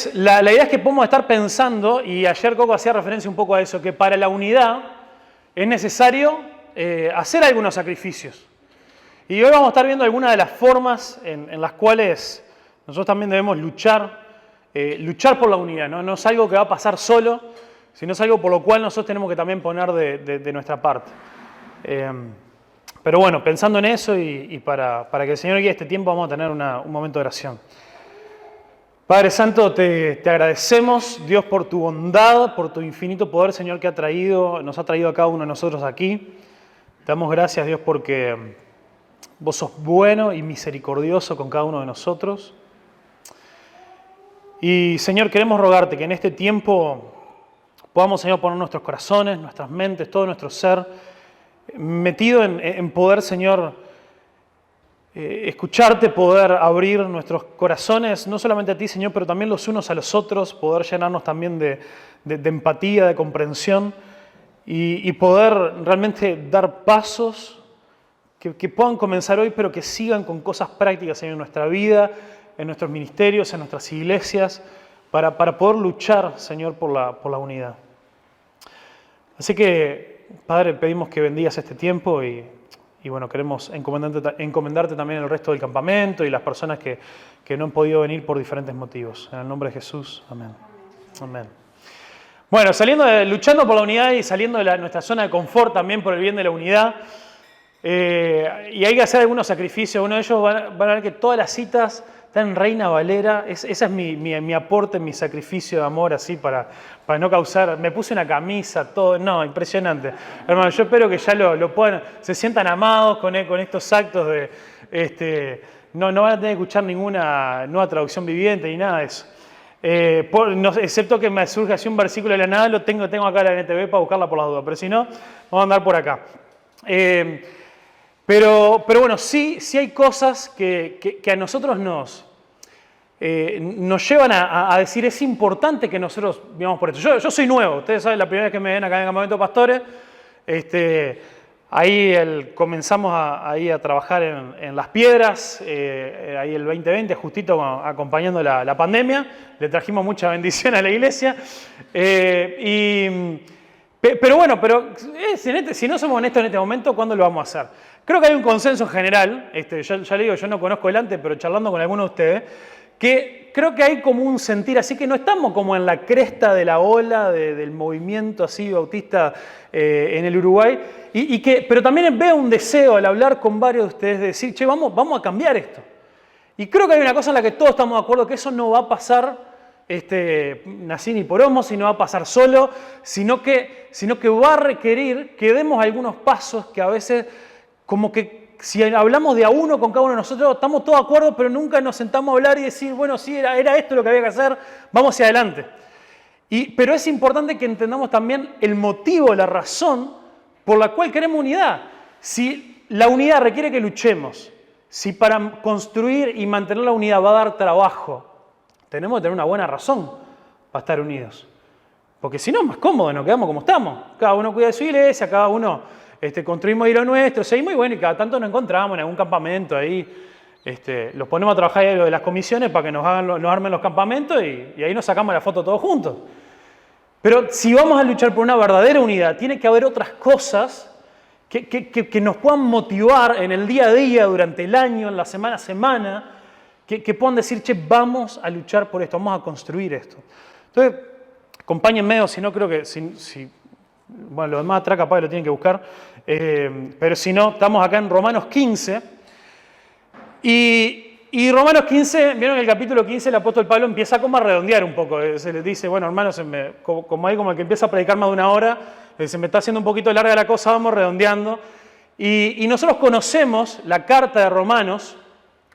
Entonces, la idea es que podemos estar pensando, y ayer Coco hacía referencia un poco a eso, que para la unidad es necesario hacer algunos sacrificios. Y hoy vamos a estar viendo algunas de las formas en las cuales nosotros también debemos luchar por la unidad, ¿no? No es algo que va a pasar solo, sino es algo por lo cual nosotros tenemos que también poner de nuestra parte. Pero bueno, pensando en eso y para que el Señor guíe este tiempo, vamos a tener un momento de oración. Padre Santo, te agradecemos, Dios, por tu bondad, por tu infinito poder, Señor, que nos ha traído a cada uno de nosotros aquí. Te damos gracias, Dios, porque vos sos bueno y misericordioso con cada uno de nosotros. Y, Señor, queremos rogarte que en este tiempo podamos, Señor, poner nuestros corazones, nuestras mentes, todo nuestro ser metido en poder, Señor, escucharte, poder abrir nuestros corazones, no solamente a ti, Señor, pero también los unos a los otros, poder llenarnos también de empatía, de comprensión y poder realmente dar pasos que puedan comenzar hoy, pero que sigan con cosas prácticas, Señor, en nuestra vida, en nuestros ministerios, en nuestras iglesias, para poder luchar, Señor, por la unidad. Así que, Padre, pedimos que bendigas este tiempo y bueno, queremos encomendarte también el resto del campamento y las personas que no han podido venir por diferentes motivos. En el nombre de Jesús, amén. Amén. Bueno, luchando por la unidad y saliendo de nuestra zona de confort también por el bien de la unidad, y hay que hacer algunos sacrificios. Uno de ellos van a ver que todas las citas están en Reina Valera. Esa es mi aporte, mi sacrificio de amor, así para no causar. Me puse una camisa, todo. No, impresionante. Hermano, yo espero que ya lo puedan, se sientan amados con estos actos de. No van a tener que escuchar ninguna nueva traducción viviente ni nada de eso. Excepto que me surge así un versículo de la nada, lo tengo acá en la NTV para buscarla por las dudas. Pero si no, vamos a andar por acá. Pero bueno, sí hay cosas que a nosotros nos llevan a decir, es importante que nosotros vivamos por esto. Yo soy nuevo, ustedes saben, la primera vez que me ven acá en el Campamento de Pastores, ahí comenzamos a trabajar en Las Piedras, ahí el 2020, justito acompañando la pandemia, le trajimos mucha bendición a la iglesia, pero bueno, si no somos honestos en este momento, ¿cuándo lo vamos a hacer? Creo que hay un consenso general, ya le digo, yo no conozco el antes, pero charlando con algunos de ustedes, que creo que hay como un sentir, así que no estamos como en la cresta de la ola del movimiento así bautista en el Uruguay, pero también veo un deseo al hablar con varios de ustedes de decir, che, vamos a cambiar esto. Y creo que hay una cosa en la que todos estamos de acuerdo, que eso no va a pasar nací ni por homo, sino va a pasar solo, sino que va a requerir que demos algunos pasos que a veces, como que si hablamos de a uno con cada uno de nosotros, estamos todos de acuerdo, pero nunca nos sentamos a hablar y decir, bueno, sí, era esto lo que había que hacer, vamos hacia adelante. Pero es importante que entendamos también el motivo, la razón por la cual queremos unidad. Si la unidad requiere que luchemos, si para construir y mantener la unidad va a dar trabajo, tenemos que tener una buena razón para estar unidos. Porque si no, es más cómodo, nos quedamos como estamos. Cada uno cuida de su iglesia, cada uno construimos ahí lo nuestro, seguimos y bueno, y cada tanto nos encontramos en algún campamento ahí. Los ponemos a trabajar ahí lo de las comisiones para que nos armen los campamentos y ahí nos sacamos la foto todos juntos. Pero si vamos a luchar por una verdadera unidad, tiene que haber otras cosas que nos puedan motivar en el día a día, durante el año, en la semana a semana, que puedan decir, che, vamos a luchar por esto, vamos a construir esto. Entonces, acompáñenme, o si no, creo que bueno, los demás atrás capaz lo tienen que buscar, pero si no, estamos acá en Romanos 15, y Romanos 15, vieron que el capítulo 15 el apóstol Pablo empieza como a redondear un poco, se les dice, bueno, hermanos, como el que empieza a predicar más de una hora, se me está haciendo un poquito larga la cosa, vamos redondeando, y nosotros conocemos la carta de Romanos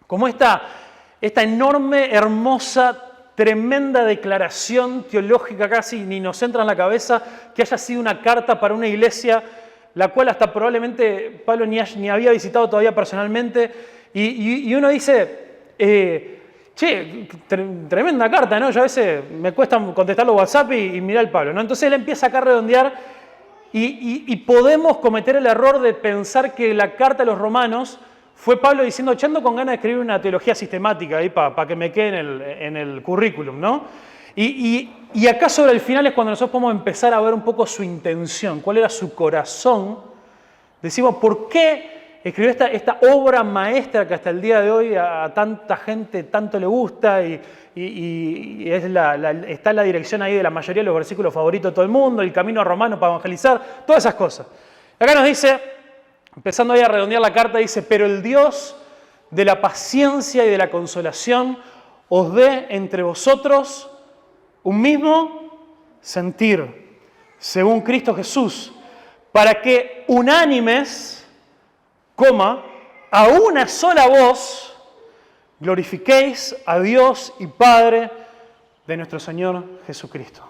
como esta enorme, hermosa, tremenda declaración teológica, casi ni nos entra en la cabeza que haya sido una carta para una iglesia, la cual hasta probablemente Pablo ni había visitado todavía personalmente, y uno dice, che, tremenda carta, ¿no? Yo a veces me cuesta contestar los WhatsApp y mirar el Pablo, ¿no? Entonces él empieza acá a redondear y podemos cometer el error de pensar que la carta a los romanos fue Pablo diciendo, ando con ganas de escribir una teología sistemática ahí para que me quede en el currículum, ¿no? Y acá sobre el final es cuando nosotros podemos empezar a ver un poco su intención, cuál era su corazón. Decimos, ¿por qué escribió esta obra maestra que hasta el día de hoy a tanta gente tanto le gusta y está en la dirección ahí de la mayoría de los versículos favoritos de todo el mundo, el camino a Romano para evangelizar, todas esas cosas? Acá nos dice, empezando ahí a redondear la carta, dice, pero el Dios de la paciencia y de la consolación os dé entre vosotros un mismo sentir, según Cristo Jesús, para que unánimes, a una sola voz, glorifiquéis a Dios y Padre de nuestro Señor Jesucristo.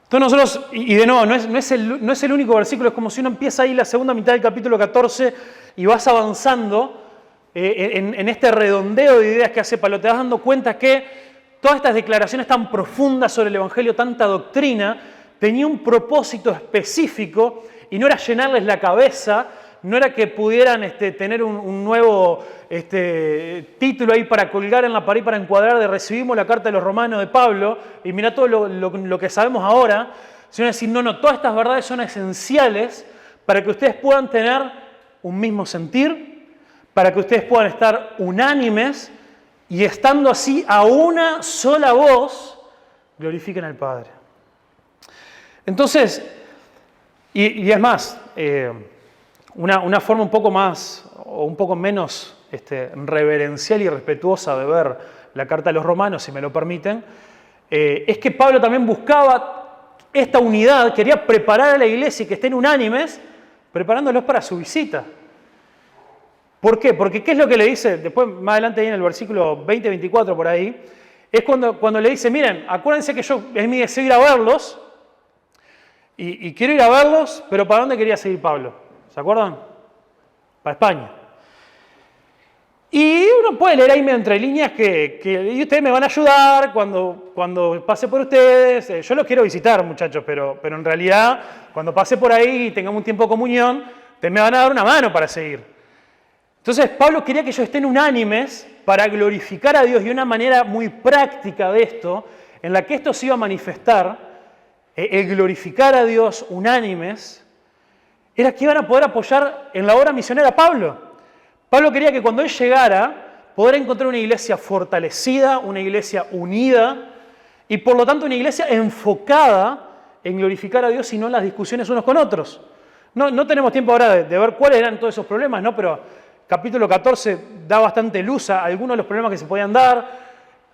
Entonces nosotros, y de nuevo, no es el único versículo, es como si uno empieza ahí la segunda mitad del capítulo 14 y vas avanzando en este redondeo de ideas que hace Pablo, te vas dando cuenta que todas estas declaraciones tan profundas sobre el Evangelio, tanta doctrina, tenía un propósito específico y no era llenarles la cabeza, no era que pudieran tener un nuevo título ahí para colgar en la pared, para encuadrar de recibimos la carta de los romanos de Pablo y mira todo lo que sabemos ahora, sino decir, no, todas estas verdades son esenciales para que ustedes puedan tener un mismo sentir, para que ustedes puedan estar unánimes y estando así a una sola voz, glorifiquen al Padre. Entonces, y es más, una forma un poco más o un poco menos reverencial y respetuosa de ver la carta de los romanos, si me lo permiten, es que Pablo también buscaba esta unidad, quería preparar a la iglesia y que estén unánimes, preparándolos para su visita. ¿Por qué? Porque ¿qué es lo que le dice? Después, más adelante ahí en el versículo 20-24 por ahí, es cuando le dice, miren, acuérdense que es mi deseo ir a verlos, y quiero ir a verlos, pero ¿para dónde quería seguir Pablo? ¿Se acuerdan? Para España. Y uno puede leer ahí medio entre líneas que ustedes me van a ayudar cuando pase por ustedes. Yo los quiero visitar, muchachos, pero en realidad, cuando pase por ahí y tengamos un tiempo de comunión, ustedes me van a dar una mano para seguir. Entonces, Pablo quería que ellos estén unánimes para glorificar a Dios y una manera muy práctica de esto, en la que esto se iba a manifestar, el glorificar a Dios unánimes, era que iban a poder apoyar en la obra misionera a Pablo. Pablo quería que cuando él llegara, poder encontrar una iglesia fortalecida, una iglesia unida y por lo tanto una iglesia enfocada en glorificar a Dios y no en las discusiones unos con otros. No tenemos tiempo ahora de ver cuáles eran todos esos problemas, ¿no? Pero capítulo 14 da bastante luz a algunos de los problemas que se podían dar.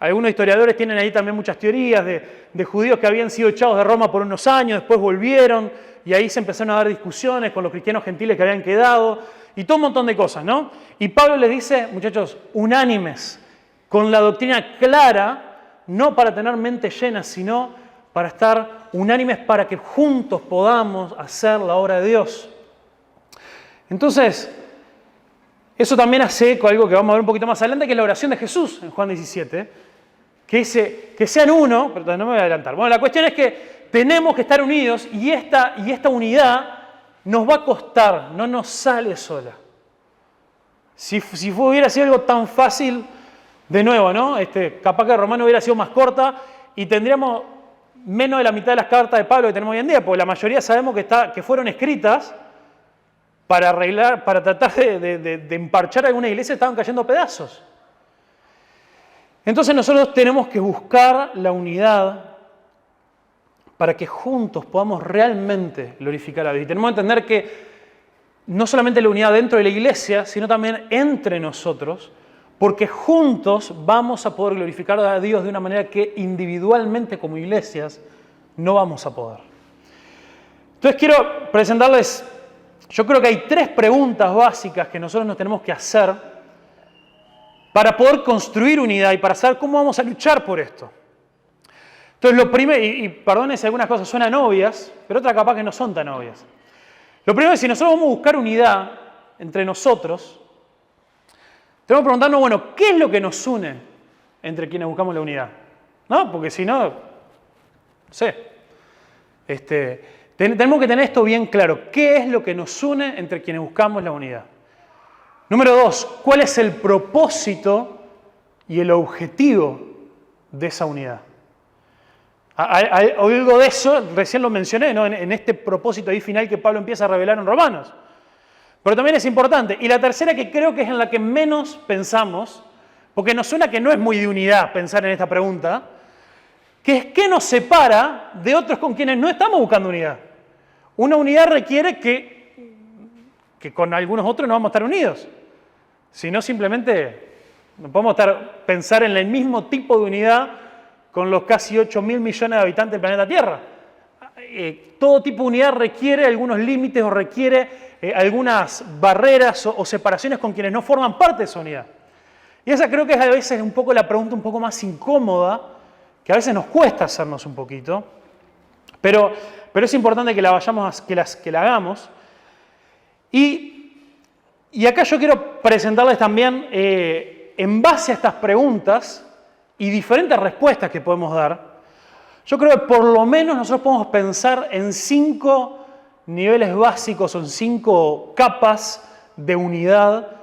Algunos historiadores tienen ahí también muchas teorías de judíos que habían sido echados de Roma por unos años, después volvieron y ahí se empezaron a dar discusiones con los cristianos gentiles que habían quedado y todo un montón de cosas, ¿no? Y Pablo les dice, muchachos, unánimes, con la doctrina clara, no para tener mente llena, sino para estar unánimes para que juntos podamos hacer la obra de Dios. Entonces, eso también hace eco a algo que vamos a ver un poquito más adelante, que es la oración de Jesús en Juan 17, que dice que sean uno, pero no me voy a adelantar. Bueno, la cuestión es que tenemos que estar unidos y esta unidad nos va a costar, no nos sale sola. Si hubiera sido algo tan fácil, de nuevo, ¿no? Capaz que el Romano hubiera sido más corta y tendríamos menos de la mitad de las cartas de Pablo que tenemos hoy en día, porque la mayoría sabemos que fueron escritas para arreglar, para tratar de emparchar alguna iglesia, estaban cayendo pedazos. Entonces nosotros tenemos que buscar la unidad para que juntos podamos realmente glorificar a Dios. Y tenemos que entender que no solamente la unidad dentro de la iglesia, sino también entre nosotros, porque juntos vamos a poder glorificar a Dios de una manera que individualmente como iglesias no vamos a poder. Entonces quiero presentarles, yo creo que hay 3 preguntas básicas que nosotros nos tenemos que hacer para poder construir unidad y para saber cómo vamos a luchar por esto. Entonces lo primero, y perdonen si algunas cosas suenan obvias, pero otras capaz que no son tan obvias. Lo primero es si nosotros vamos a buscar unidad entre nosotros, tenemos que preguntarnos, bueno, ¿qué es lo que nos une entre quienes buscamos la unidad? ¿No? Porque si no sé. Tenemos que tener esto bien claro. ¿Qué es lo que nos une entre quienes buscamos la unidad? Número 2, ¿cuál es el propósito y el objetivo de esa unidad? Algo de eso, recién lo mencioné, ¿no? En este propósito ahí final que Pablo empieza a revelar en Romanos. Pero también es importante. Y la tercera, que creo que es en la que menos pensamos, porque nos suena que no es muy de unidad pensar en esta pregunta, que es qué nos separa de otros con quienes no estamos buscando unidad. Una unidad requiere que con algunos otros no vamos a estar unidos. Si no, simplemente no podemos pensar en el mismo tipo de unidad con los casi 8.000 millones de habitantes del planeta Tierra. Todo tipo de unidad requiere algunos límites o requiere algunas barreras o separaciones con quienes no forman parte de esa unidad. Y esa creo que es a veces un poco la pregunta un poco más incómoda, que a veces nos cuesta hacernos un poquito, pero es importante que la hagamos. Y acá yo quiero presentarles también, en base a estas preguntas y diferentes respuestas que podemos dar, yo creo que por lo menos nosotros podemos pensar en 5 niveles básicos, en 5 capas de unidad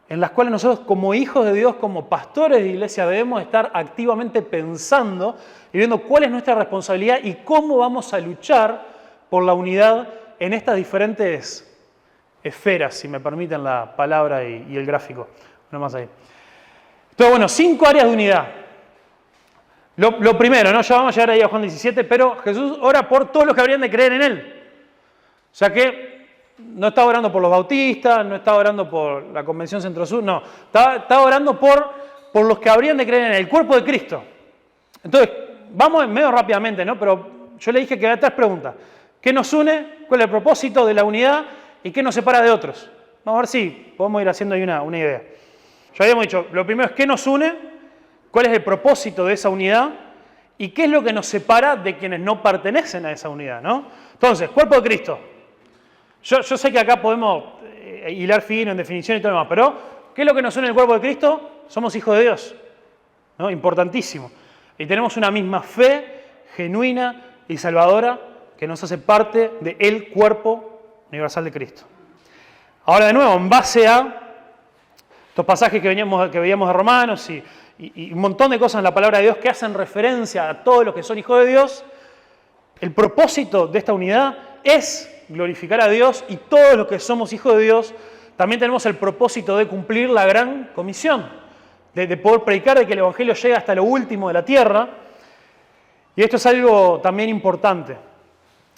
en las cuales nosotros como hijos de Dios, como pastores de iglesia, debemos estar activamente pensando y viendo cuál es nuestra responsabilidad y cómo vamos a luchar por la unidad en estas diferentes esferas, si me permiten la palabra y el gráfico. Uno más ahí. Entonces, bueno, 5 áreas de unidad. Lo primero, ¿no? Ya vamos a llegar ahí a Juan 17, pero Jesús ora por todos los que habrían de creer en Él. O sea que no está orando por los bautistas, no está orando por la Convención Centro-Sur, no. Está orando por los que habrían de creer en el cuerpo de Cristo. Entonces, vamos medio rápidamente, ¿no? Pero yo le dije que había 3 preguntas. ¿Qué nos une? ¿Cuál es el propósito de la unidad? ¿Y qué nos separa de otros? Vamos a ver si podemos ir haciendo ahí una idea. Ya habíamos dicho, lo primero es qué nos une, cuál es el propósito de esa unidad y qué es lo que nos separa de quienes no pertenecen a esa unidad, ¿no? Entonces, cuerpo de Cristo. Yo sé que acá podemos hilar fino en definición y todo lo demás, pero ¿qué es lo que nos une en el cuerpo de Cristo? Somos hijos de Dios, ¿no? Importantísimo. Y tenemos una misma fe genuina y salvadora que nos hace parte del cuerpo universal de Cristo. Ahora, de nuevo, en base a estos pasajes que veíamos de Romanos y un montón de cosas en la palabra de Dios que hacen referencia a todos los que son hijos de Dios, el propósito de esta unidad es glorificar a Dios y todos los que somos hijos de Dios también tenemos el propósito de cumplir la gran comisión, de poder predicar, de que el Evangelio llegue hasta lo último de la tierra. Y esto es algo también importante,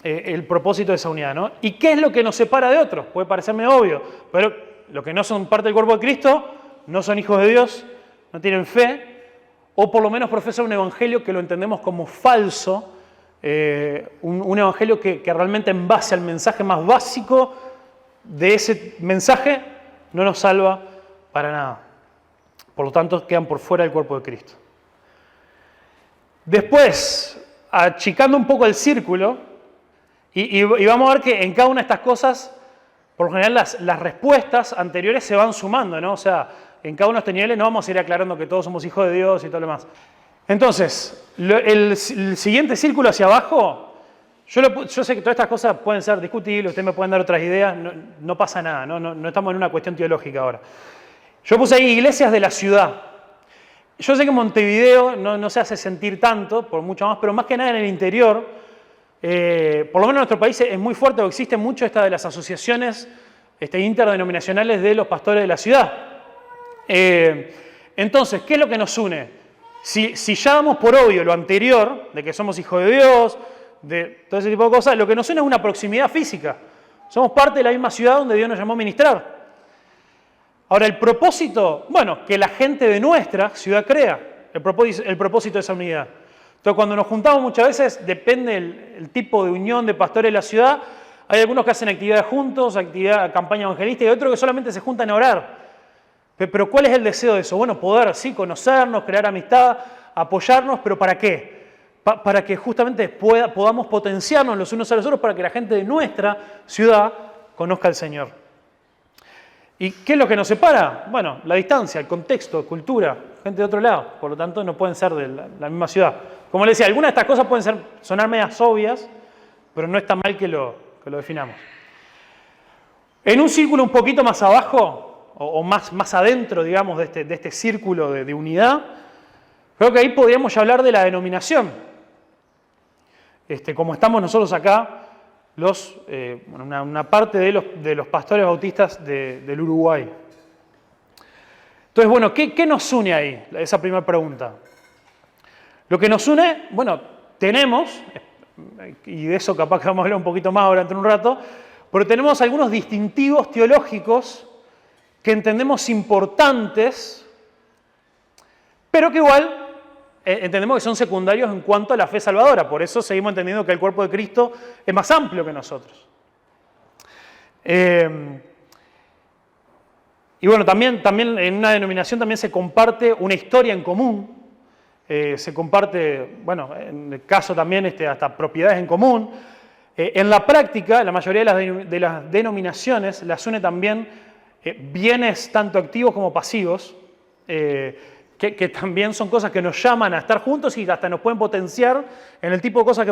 el propósito de esa unidad, ¿no? ¿Y qué es lo que nos separa de otros? Puede parecerme obvio, pero los que no son parte del cuerpo de Cristo no son hijos de Dios, no tienen fe, o por lo menos profesan un evangelio que lo entendemos como falso, un evangelio que realmente en base al mensaje más básico de ese mensaje no nos salva para nada. Por lo tanto, quedan por fuera del cuerpo de Cristo. Después, achicando un poco el círculo, y vamos a ver que en cada una de estas cosas, por lo general las respuestas anteriores se van sumando, ¿no? O sea, en cada uno de estos niveles no vamos a ir aclarando que todos somos hijos de Dios y todo lo demás. Entonces, el siguiente círculo hacia abajo, yo sé que todas estas cosas pueden ser discutibles, ustedes me pueden dar otras ideas, no pasa nada, no estamos en una cuestión teológica ahora. Yo puse ahí iglesias de la ciudad. Yo sé que en Montevideo no se hace sentir tanto, por mucho más, pero más que nada en el interior, por lo menos en nuestro país es muy fuerte, porque existe mucho esta de las asociaciones interdenominacionales de los pastores de la ciudad. Entonces, ¿qué es lo que nos une? Si ya damos por obvio lo anterior, de que somos hijos de Dios, de todo ese tipo de cosas, lo que nos une es una proximidad física. Somos parte de la misma ciudad donde Dios nos llamó a ministrar. Ahora, el propósito, bueno, que la gente de nuestra ciudad crea, el propósito de esa unidad. Entonces, cuando nos juntamos muchas veces, depende el tipo de unión de pastores de la ciudad, hay algunos que hacen actividades juntos, campaña evangelística, y otros que solamente se juntan a orar. Pero ¿cuál es el deseo de eso? Bueno, poder, sí, conocernos, crear amistad, apoyarnos, pero ¿para qué? Para que justamente podamos potenciarnos los unos a los otros para que la gente de nuestra ciudad conozca al Señor. ¿Y qué es lo que nos separa? Bueno, la distancia, el contexto, cultura, gente de otro lado. Por lo tanto, no pueden ser de la misma ciudad. Como les decía, algunas de estas cosas pueden sonar medias obvias, pero no está mal que lo definamos. En un círculo un poquito más abajo, o más adentro, digamos, de este círculo de unidad, creo que ahí podríamos ya hablar de la denominación. como estamos nosotros acá, una parte de los pastores bautistas del Uruguay. Entonces, bueno, ¿qué nos une ahí? Esa primera pregunta. Lo que nos une, bueno, tenemos, y de eso capaz que vamos a hablar un poquito más ahora dentro de un rato, pero tenemos algunos distintivos teológicos que entendemos importantes, pero que igual entendemos que son secundarios en cuanto a la fe salvadora. Por eso seguimos entendiendo que el cuerpo de Cristo es más amplio que nosotros. Y bueno, también en una denominación también se comparte una historia en común. Se comparte, bueno, en el caso también hasta propiedades en común. En la práctica, la mayoría de las denominaciones las une también bienes tanto activos como pasivos, que también son cosas que nos llaman a estar juntos y hasta nos pueden potenciar en el tipo de cosas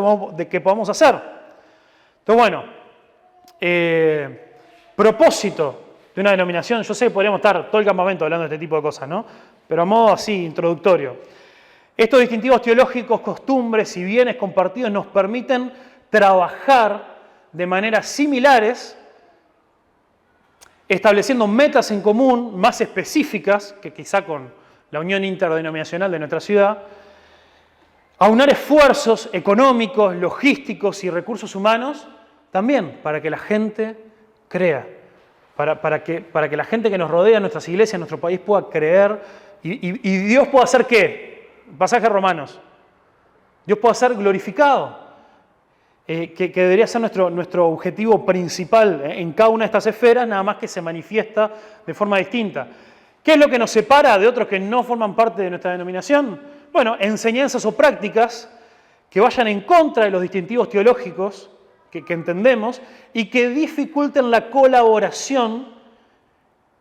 que podamos hacer. Entonces, bueno, propósito de una denominación, yo sé que podríamos estar todo el campamento hablando de este tipo de cosas, ¿no? Pero a modo así, introductorio. Estos distintivos teológicos, costumbres y bienes compartidos nos permiten trabajar de maneras similares, estableciendo metas en común más específicas, que quizá con la unión interdenominacional de nuestra ciudad, aunar esfuerzos económicos, logísticos y recursos humanos, también para que la gente crea, para que la gente que nos rodea, nuestras iglesias, nuestro país pueda creer y Dios pueda hacer ¿qué? Pasaje de Romanos. Dios pueda ser glorificado, que debería ser nuestro objetivo principal en cada una de estas esferas, nada más que se manifiesta de forma distinta. ¿Qué es lo que nos separa de otros que no forman parte de nuestra denominación? Bueno, enseñanzas o prácticas que vayan en contra de los distintivos teológicos que entendemos y que dificulten la colaboración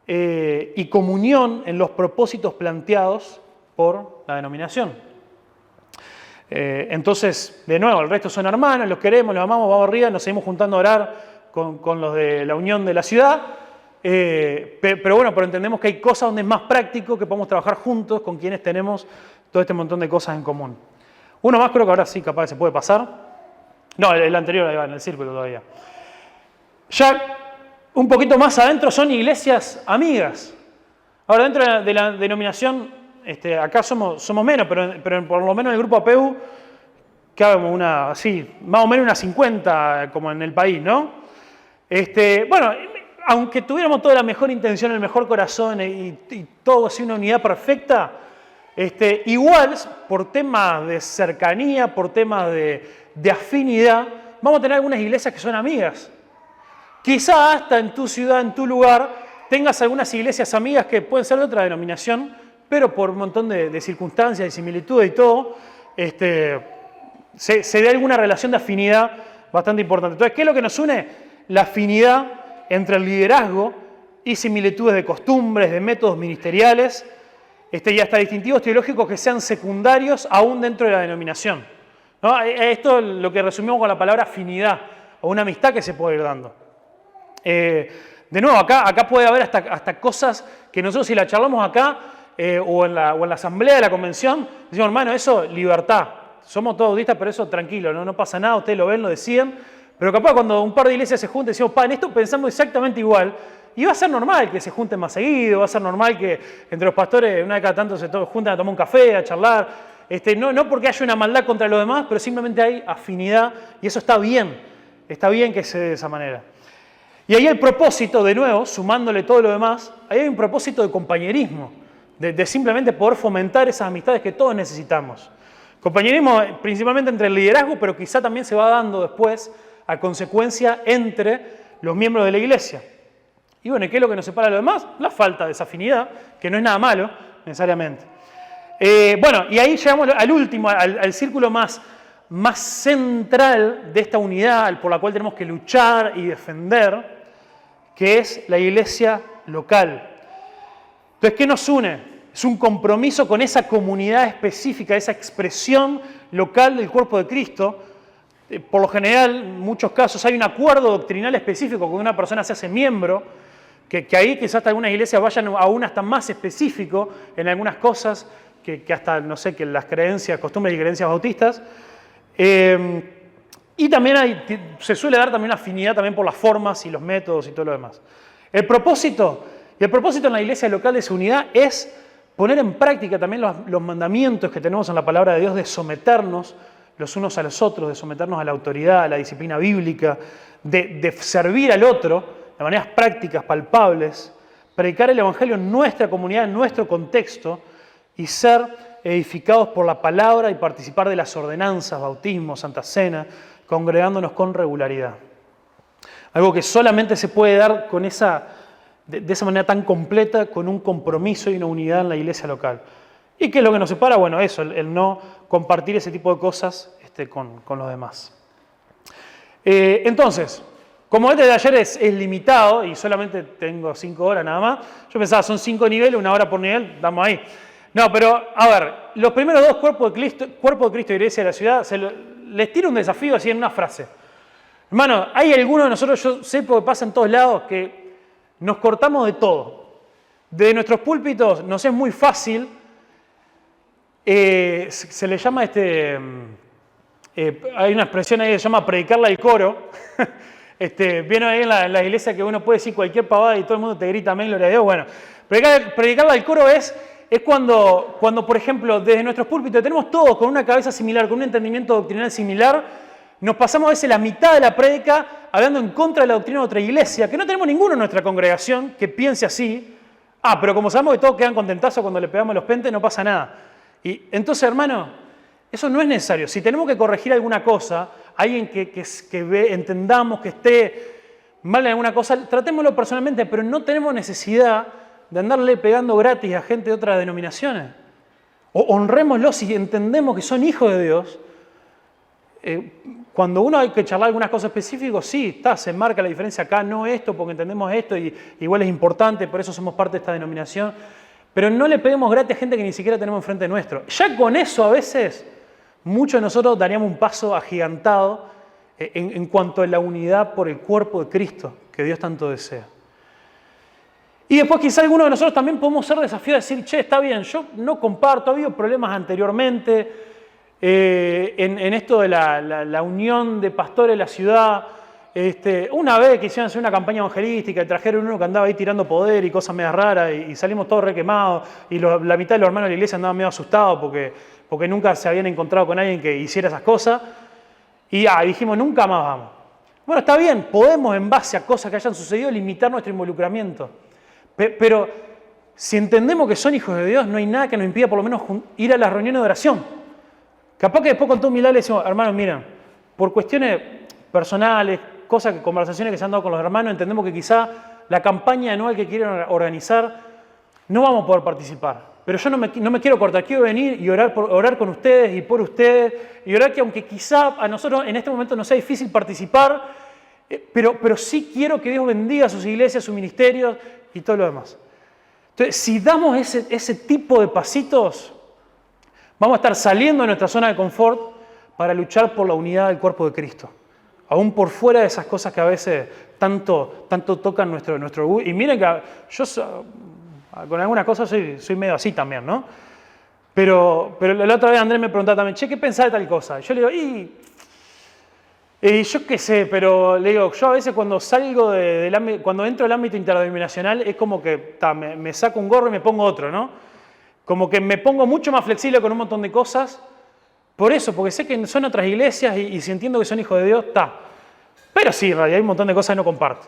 y comunión en los propósitos planteados por la denominación. Entonces, de nuevo, el resto son hermanos, los queremos, los amamos, vamos arriba, nos seguimos juntando a orar con los de la unión de la ciudad. Pero entendemos que hay cosas donde es más práctico, que podemos trabajar juntos con quienes tenemos todo este montón de cosas en común. Uno más creo que ahora sí, capaz que se puede pasar. No, el anterior ahí va, en el círculo todavía. Ya un poquito más adentro son iglesias amigas. Ahora, dentro de la denominación, acá somos menos, pero por lo menos en el grupo APEU, que hagamos más o menos unas 50 como en el país, ¿no? Aunque tuviéramos toda la mejor intención, el mejor corazón y todo así una unidad perfecta, igual por temas de cercanía, por temas de afinidad, vamos a tener algunas iglesias que son amigas. Quizá hasta en tu ciudad, en tu lugar, tengas algunas iglesias amigas que pueden ser de otra denominación, pero por un montón de circunstancias, de similitudes y todo, se dé alguna relación de afinidad bastante importante. Entonces, ¿qué es lo que nos une? La afinidad entre el liderazgo y similitudes de costumbres, de métodos ministeriales, y hasta distintivos teológicos que sean secundarios aún dentro de la denominación, ¿no? Esto es lo que resumimos con la palabra afinidad, o una amistad que se puede ir dando. De nuevo, acá puede haber hasta cosas que nosotros si la charlamos acá, o en la asamblea de la convención, decimos, hermano, eso, libertad. Somos todos budistas, pero eso tranquilo, no pasa nada, ustedes lo ven, lo deciden. Pero capaz cuando un par de iglesias se juntan, decimos, en esto pensamos exactamente igual, y va a ser normal que se junten más seguido, va a ser normal que entre los pastores una vez cada tanto se juntan a tomar un café, a charlar, no porque haya una maldad contra los demás, pero simplemente hay afinidad, y eso está bien que se dé de esa manera. Y ahí el propósito, de nuevo, sumándole todo lo demás, ahí hay un propósito de compañerismo, de simplemente poder fomentar esas amistades que todos necesitamos. Compañerismo principalmente entre el liderazgo, pero quizá también se va dando después a consecuencia entre los miembros de la iglesia. Y bueno, ¿qué es lo que nos separa de lo demás? La falta de esa afinidad, que no es nada malo, necesariamente. Y ahí llegamos al último, al círculo más central de esta unidad, por la cual tenemos que luchar y defender, que es la iglesia local. Entonces, ¿qué nos une? Es un compromiso con esa comunidad específica, esa expresión local del cuerpo de Cristo. Por lo general, en muchos casos, hay un acuerdo doctrinal específico cuando una persona se hace miembro, que ahí quizás hasta algunas iglesias vayan aún hasta más específico en algunas cosas, que hasta, no sé, que las creencias, costumbres y creencias bautistas. Y también se suele dar también una afinidad también por las formas y los métodos y todo lo demás. El propósito en la iglesia local de esa unidad es poner en práctica también los mandamientos que tenemos en la palabra de Dios de someternos los unos a los otros, de someternos a la autoridad, a la disciplina bíblica, de servir al otro de maneras prácticas, palpables, predicar el Evangelio en nuestra comunidad, en nuestro contexto y ser edificados por la palabra y participar de las ordenanzas, bautismo, Santa Cena, congregándonos con regularidad. Algo que solamente se puede dar con de esa manera tan completa, con un compromiso y una unidad en la iglesia local. ¿Y qué es lo que nos separa? Bueno, eso, el no compartir ese tipo de cosas con los demás. Entonces, como este de ayer es limitado y solamente tengo 5 horas nada más, yo pensaba son 5 niveles, 1 hora por nivel, estamos ahí. No, pero a ver, los primeros 2 cuerpos de Cristo y Iglesia de la ciudad, les tiro un desafío así en una frase. Hermano, hay algunos de nosotros, yo sé porque pasa en todos lados, que nos cortamos de todo. De nuestros púlpitos nos es muy fácil, se le llama hay una expresión ahí que se llama predicarla al coro. Viene ahí en la iglesia que uno puede decir cualquier pavada y todo el mundo te grita amén, gloria a Dios. Bueno, predicarla al coro es cuando, por ejemplo, desde nuestros púlpitos tenemos todos con una cabeza similar, con un entendimiento doctrinal similar, nos pasamos a veces la mitad de la prédica hablando en contra de la doctrina de otra iglesia, que no tenemos ninguno en nuestra congregación que piense así. Pero como sabemos que todos quedan contentazos cuando le pegamos los pentes, no pasa nada. Y entonces, hermano, eso no es necesario. Si tenemos que corregir alguna cosa, alguien que entendamos que esté mal en alguna cosa, tratémoslo personalmente, pero no tenemos necesidad de andarle pegando gratis a gente de otras denominaciones. O honrémoslos si entendemos que son hijos de Dios. Cuando uno hay que charlar algunas cosas específicas, sí, se marca la diferencia acá, no esto, porque entendemos esto y igual es importante, por eso somos parte de esta denominación. Pero no le peguemos gratis a gente que ni siquiera tenemos enfrente nuestro. Ya con eso a veces muchos de nosotros daríamos un paso agigantado en cuanto a la unidad por el cuerpo de Cristo que Dios tanto desea. Y después quizá algunos de nosotros también podemos ser desafiados a decir, che, está bien, yo no comparto, ha habido problemas anteriormente en esto de la unión de pastores de la ciudad. Una vez quisieron hacer una campaña evangelística y trajeron uno que andaba ahí tirando poder y cosas medio raras y salimos todos requemados y la mitad de los hermanos de la iglesia andaban medio asustados porque nunca se habían encontrado con alguien que hiciera esas cosas y dijimos nunca más vamos. Bueno, está bien, podemos en base a cosas que hayan sucedido limitar nuestro involucramiento, pero si entendemos que son hijos de Dios no hay nada que nos impida por lo menos ir a las reuniones de oración. Capaz que después con toda humildad le decimos, hermanos, miren, por cuestiones personales, conversaciones que se han dado con los hermanos, entendemos que quizá la campaña anual que quieren organizar no vamos a poder participar. Pero yo no me quiero cortar, quiero venir y orar con ustedes y por ustedes, y orar que aunque quizá a nosotros en este momento nos sea difícil participar, pero sí quiero que Dios bendiga a sus iglesias, sus ministerios y todo lo demás. Entonces, si damos ese tipo de pasitos, vamos a estar saliendo de nuestra zona de confort para luchar por la unidad del cuerpo de Cristo. Aún por fuera de esas cosas que a veces tanto tocan nuestro... Y miren que yo con algunas cosas soy medio así también, ¿no? Pero la otra vez Andrés me preguntaba también, che, ¿qué pensás de tal cosa? Y yo le digo, yo qué sé, pero le digo, yo a veces cuando salgo cuando entro del ámbito interdenominacional es como que me saco un gorro y me pongo otro, ¿no? Como que me pongo mucho más flexible con un montón de cosas. Por eso, porque sé que son otras iglesias y si entiendo que son hijos de Dios, está. Pero sí, en realidad hay un montón de cosas que no comparto.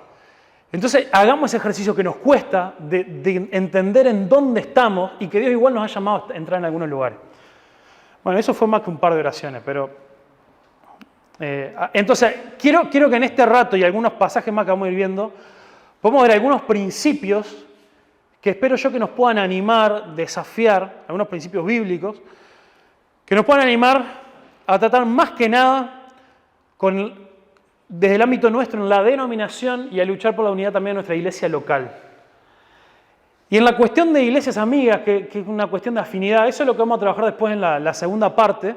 Entonces, hagamos ese ejercicio que nos cuesta de entender en dónde estamos y que Dios igual nos ha llamado a entrar en algunos lugares. Bueno, eso fue más que un par de oraciones, pero... entonces, quiero que en este rato y algunos pasajes más que vamos a ir viendo, podamos ver algunos principios que espero yo que nos puedan animar, desafiar, algunos principios bíblicos, que nos puedan animar a tratar más que nada desde el ámbito nuestro en la denominación y a luchar por la unidad también de nuestra iglesia local. Y en la cuestión de iglesias amigas, que es una cuestión de afinidad, eso es lo que vamos a trabajar después en la segunda parte,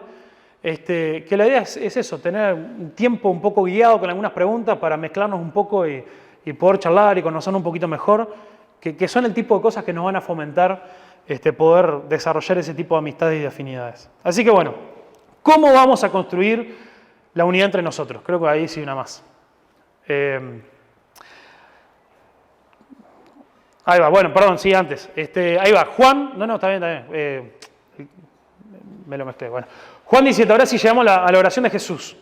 que la idea es eso, tener un tiempo un poco guiado con algunas preguntas para mezclarnos un poco y poder charlar y conocernos un poquito mejor, que son el tipo de cosas que nos van a fomentar poder desarrollar ese tipo de amistades y de afinidades. Así que bueno, ¿cómo vamos a construir la unidad entre nosotros. Creo que ahí sí una más. Ahí va, bueno, perdón, sí, antes. Ahí va, Juan, no, está bien. Me lo mezclé, bueno. Juan 17, ahora sí llegamos a la oración de Jesús.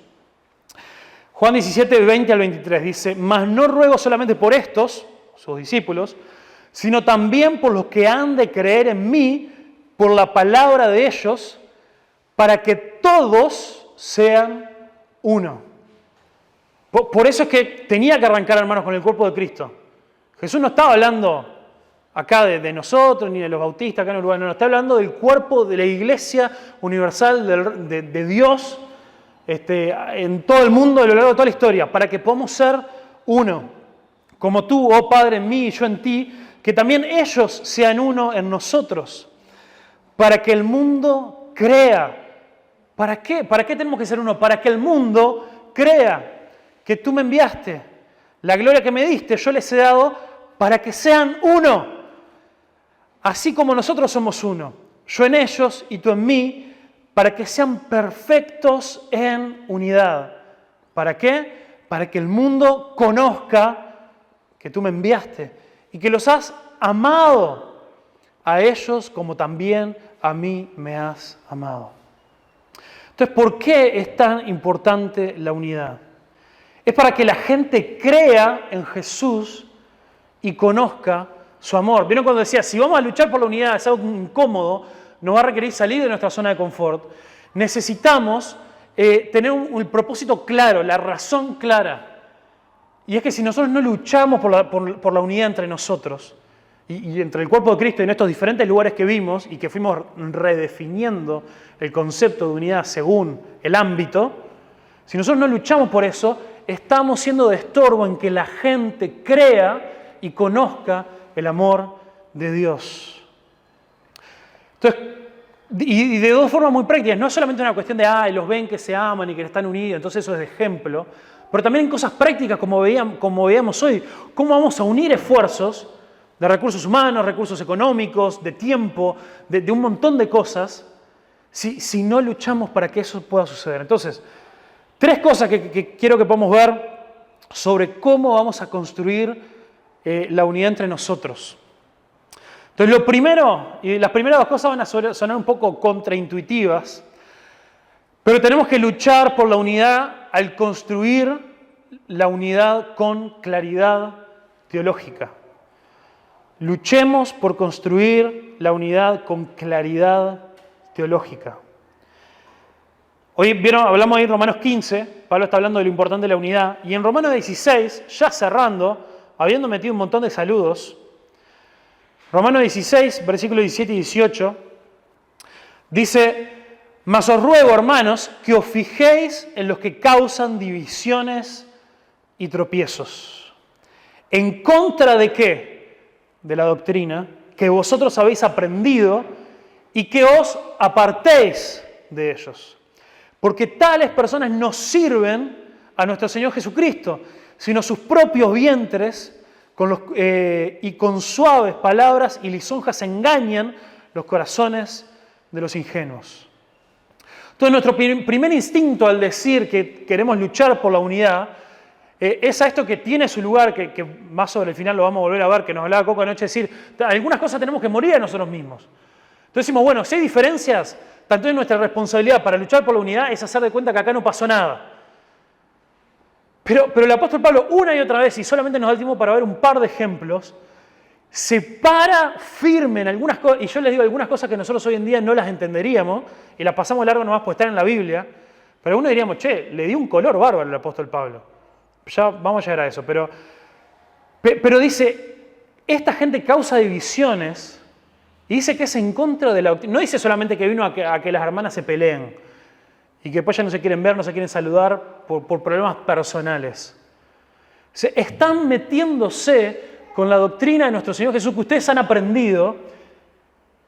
Juan 17, 20 al 23 dice, mas no ruego solamente por estos, sus discípulos, sino también por los que han de creer en mí, por la palabra de ellos, para que todos sean uno. Por eso es que tenía que arrancar, hermanos, con el cuerpo de Cristo. Jesús no estaba hablando acá de nosotros, ni de los bautistas acá en Uruguay, no, está hablando del cuerpo de la Iglesia Universal de Dios en todo el mundo, a lo largo de toda la historia, para que podamos ser uno. Como tú, oh Padre, en mí y yo en ti, que también ellos sean uno en nosotros, para que el mundo crea. ¿Para qué? ¿Para qué tenemos que ser uno? Para que el mundo crea que tú me enviaste. La gloria que me diste yo les he dado para que sean uno. Así como nosotros somos uno. Yo en ellos y tú en mí, para que sean perfectos en unidad. ¿Para qué? Para que el mundo conozca que tú me enviaste y que los has amado a ellos como también a mí me has amado. Entonces, ¿por qué es tan importante la unidad? Es para que la gente crea en Jesús y conozca su amor. ¿Vieron cuando decía, si vamos a luchar por la unidad, es algo incómodo, nos va a requerir salir de nuestra zona de confort? Necesitamos tener el propósito claro, la razón clara. Y es que si nosotros no luchamos por la unidad entre nosotros y entre el cuerpo de Cristo y en estos diferentes lugares que vimos y que fuimos redefiniendo el concepto de unidad según el ámbito, si nosotros no luchamos por eso, estamos siendo de estorbo en que la gente crea y conozca el amor de Dios. Entonces, y de dos formas muy prácticas, no es solamente una cuestión de, los ven que se aman y que están unidos, entonces eso es de ejemplo, pero también en cosas prácticas como veíamos hoy, cómo vamos a unir esfuerzos de recursos humanos, recursos económicos, de tiempo, de un montón de cosas, si no luchamos para que eso pueda suceder. Entonces, tres cosas que quiero que podamos ver sobre cómo vamos a construir la unidad entre nosotros. Entonces, lo primero, y las primeras dos cosas van a sonar un poco contraintuitivas, pero tenemos que luchar por la unidad al construir la unidad con claridad teológica. Luchemos por construir la unidad con claridad teológica. Hoy hablamos ahí en Romanos 15, Pablo está hablando de lo importante de la unidad, y en Romanos 16, ya cerrando, habiendo metido un montón de saludos, Romanos 16, versículos 17 y 18, dice, mas os ruego, hermanos, que os fijéis en los que causan divisiones y tropiezos. ¿En contra de qué? De la doctrina que vosotros habéis aprendido y que os apartéis de ellos. Porque tales personas no sirven a nuestro Señor Jesucristo, sino sus propios vientres, y con suaves palabras y lisonjas engañan los corazones de los ingenuos. Entonces, nuestro primer instinto al decir que queremos luchar por la unidad es a esto que tiene su lugar, que más sobre el final lo vamos a volver a ver, que nos hablaba Coco anoche, decir, algunas cosas tenemos que morir a nosotros mismos. Entonces decimos, bueno, si hay diferencias, tanto en nuestra responsabilidad para luchar por la unidad es hacer de cuenta que acá no pasó nada. Pero el apóstol Pablo, una y otra vez, y solamente nos da el tiempo para ver un par de ejemplos, se para firme en algunas cosas, y yo les digo algunas cosas que nosotros hoy en día no las entenderíamos, y las pasamos largo nomás por estar en la Biblia, pero algunos diríamos, le dio un color bárbaro al apóstol Pablo. Ya vamos a llegar a eso, pero dice, esta gente causa divisiones, y dice que es en contra de la doctrina. No dice solamente que vino a que las hermanas se peleen, y que después ya no se quieren ver, no se quieren saludar por problemas personales. Están metiéndose con la doctrina de nuestro Señor Jesús que ustedes han aprendido,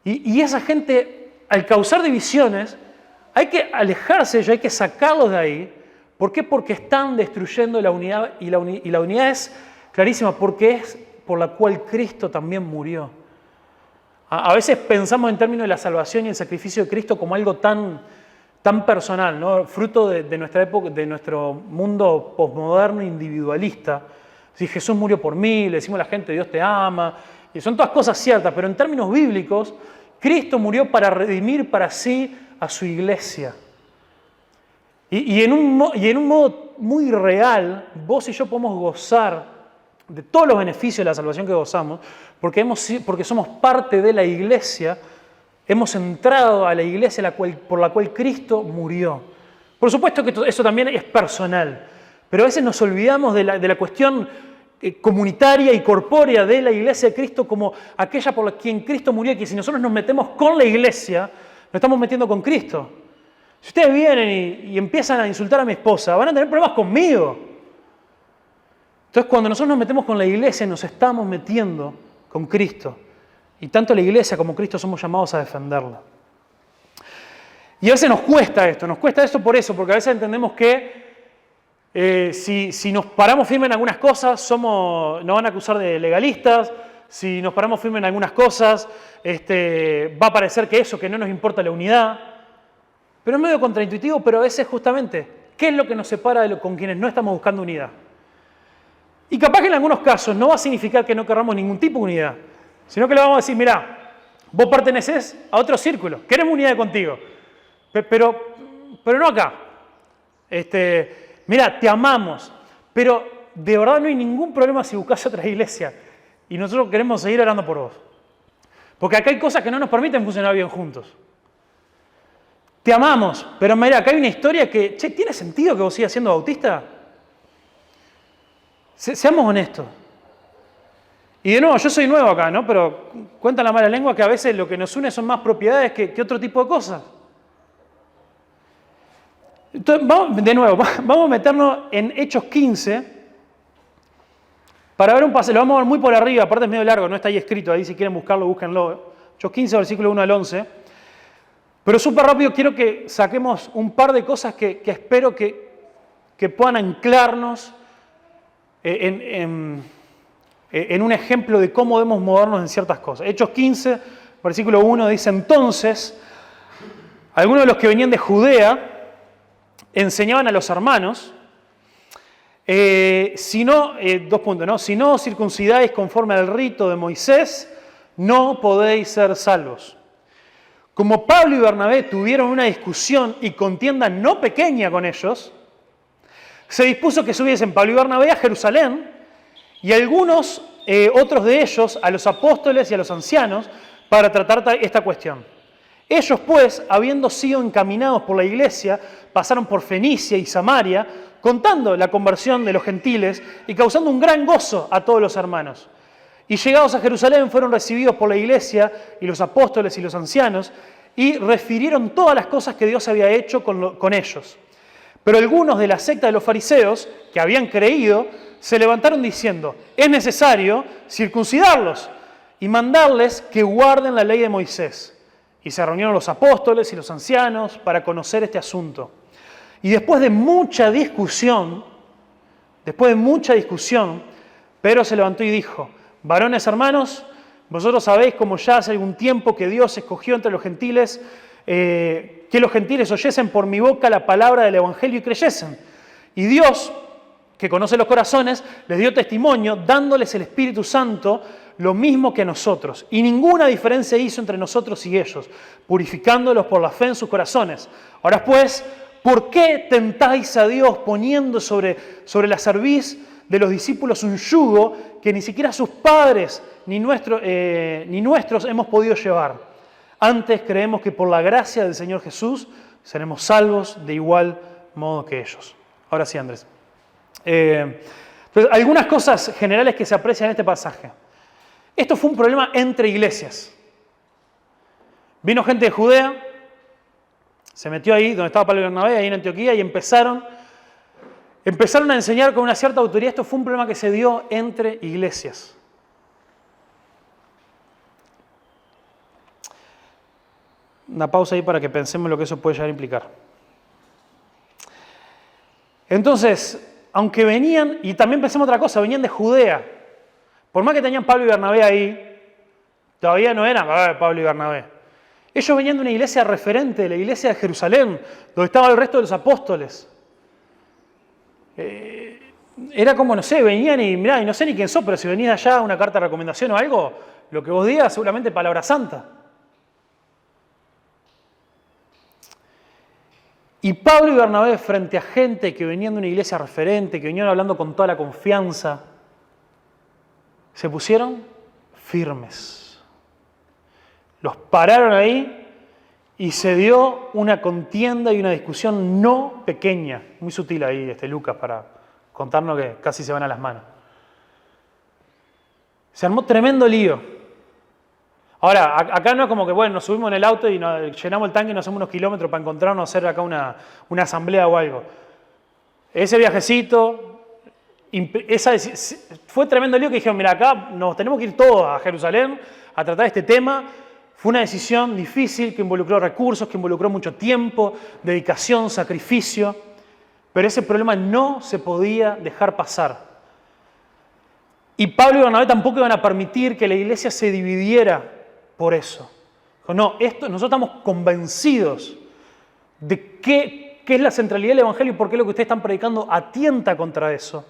y esa gente, al causar divisiones, hay que alejarse de ellos, hay que sacarlos de ahí. ¿Por qué? Porque están destruyendo la unidad, y la unidad es clarísima, porque es por la cual Cristo también murió. A veces pensamos en términos de la salvación y el sacrificio de Cristo como algo tan tan personal, ¿no? Fruto de nuestra época, de nuestro mundo posmoderno individualista. Si Jesús murió por mí, le decimos a la gente, Dios te ama, y son todas cosas ciertas, pero en términos bíblicos, Cristo murió para redimir para sí a su iglesia. Y en un modo muy real, vos y yo podemos gozar de todos los beneficios de la salvación que gozamos, porque somos parte de la iglesia, hemos entrado a la iglesia por la cual Cristo murió. Por supuesto que eso también es personal, pero a veces nos olvidamos de la cuestión comunitaria y corpórea de la iglesia de Cristo como aquella por la quien Cristo murió, y que si nosotros nos metemos con la iglesia, nos estamos metiendo con Cristo. Si ustedes vienen y empiezan a insultar a mi esposa, van a tener problemas conmigo. Entonces, cuando nosotros nos metemos con la iglesia, nos estamos metiendo con Cristo. Y tanto la iglesia como Cristo somos llamados a defenderla. Y a veces nos cuesta esto por eso, porque a veces entendemos que si nos paramos firmes en algunas cosas, nos van a acusar de legalistas. Si nos paramos firmes en algunas cosas, va a parecer que no nos importa la unidad. Pero es medio contraintuitivo, pero a veces justamente, ¿qué es lo que nos separa con quienes no estamos buscando unidad? Y capaz que en algunos casos no va a significar que no querramos ningún tipo de unidad, sino que le vamos a decir, mirá, vos perteneces a otro círculo, queremos unidad contigo, pero no acá. Mirá, te amamos, pero de verdad no hay ningún problema si buscas otra iglesia y nosotros queremos seguir orando por vos. Porque acá hay cosas que no nos permiten funcionar bien juntos. Te amamos, pero mira, acá hay una historia que, ¿tiene sentido que vos sigas siendo bautista? Seamos honestos. Y de nuevo, yo soy nuevo acá, ¿no? Pero cuenta la mala lengua que a veces lo que nos une son más propiedades que otro tipo de cosas. Entonces, vamos a meternos en Hechos 15 para ver un pasaje. Lo vamos a ver muy por arriba, aparte es medio largo, no está ahí escrito, ahí si quieren buscarlo, búsquenlo. Hechos 15, versículo 1 al 11. Pero súper rápido quiero que saquemos un par de cosas que espero que puedan anclarnos en un ejemplo de cómo debemos movernos en ciertas cosas. Hechos 15, versículo 1 dice, entonces, algunos de los que venían de Judea enseñaban a los hermanos, si no os circuncidáis conforme al rito de Moisés, no podéis ser salvos. Como Pablo y Bernabé tuvieron una discusión y contienda no pequeña con ellos, se dispuso que subiesen Pablo y Bernabé a Jerusalén y algunos otros de ellos a los apóstoles y a los ancianos para tratar esta cuestión. Ellos pues, habiendo sido encaminados por la iglesia, pasaron por Fenicia y Samaria, contando la conversión de los gentiles y causando un gran gozo a todos los hermanos. Y llegados a Jerusalén fueron recibidos por la iglesia y los apóstoles y los ancianos y refirieron todas las cosas que Dios había hecho con ellos. Pero algunos de la secta de los fariseos, que habían creído, se levantaron diciendo, es necesario circuncidarlos y mandarles que guarden la ley de Moisés. Y se reunieron los apóstoles y los ancianos para conocer este asunto. Y después de mucha discusión, Pedro se levantó y dijo, varones hermanos, vosotros sabéis como ya hace algún tiempo que Dios escogió entre los gentiles, que los gentiles oyesen por mi boca la palabra del evangelio y creyesen. Y Dios, que conoce los corazones, les dio testimonio, dándoles el Espíritu Santo, lo mismo que a nosotros. Y ninguna diferencia hizo entre nosotros y ellos, purificándolos por la fe en sus corazones. Ahora pues, ¿por qué tentáis a Dios poniendo sobre la cerviz de los discípulos un yugo que ni siquiera sus padres ni nuestros hemos podido llevar? Antes creemos que por la gracia del Señor Jesús seremos salvos de igual modo que ellos. Ahora sí, Andrés. Entonces, algunas cosas generales que se aprecian en este pasaje. Esto fue un problema entre iglesias. Vino gente de Judea, se metió ahí donde estaba Pablo y Bernabé, ahí en Antioquía, y empezaron a enseñar con una cierta autoridad. Esto fue un problema que se dio entre iglesias. Una pausa ahí para que pensemos lo que eso puede llegar a implicar. Entonces, aunque venían, y también pensemos otra cosa, venían de Judea. Por más que tenían Pablo y Bernabé ahí, todavía no eran Pablo y Bernabé. Ellos venían de una iglesia referente, de la iglesia de Jerusalén, donde estaba el resto de los apóstoles. Era como, no sé, venían y mirá, y no sé ni quién sos, pero si venís de allá una carta de recomendación o algo, lo que vos digas seguramente palabra santa. Y Pablo y Bernabé, frente a gente que venían de una iglesia referente, que venían hablando con toda la confianza, se pusieron firmes. Los pararon ahí y se dio una contienda y una discusión no pequeña, muy sutil ahí Lucas para contarnos que casi se van a las manos. Se armó tremendo lío. Ahora, acá no es como que, bueno, nos subimos en el auto y llenamos el tanque y nos hacemos unos kilómetros para encontrarnos, hacer acá una asamblea o algo. Ese viajecito, fue tremendo lío que dijeron, mira, acá nos tenemos que ir todos a Jerusalén a tratar este tema. Fue una decisión difícil que involucró recursos, que involucró mucho tiempo, dedicación, sacrificio, pero ese problema no se podía dejar pasar. Y Pablo y Bernabé tampoco iban a permitir que la iglesia se dividiera por eso. No, nosotros estamos convencidos de qué es la centralidad del Evangelio y por qué lo que ustedes están predicando atienta contra eso.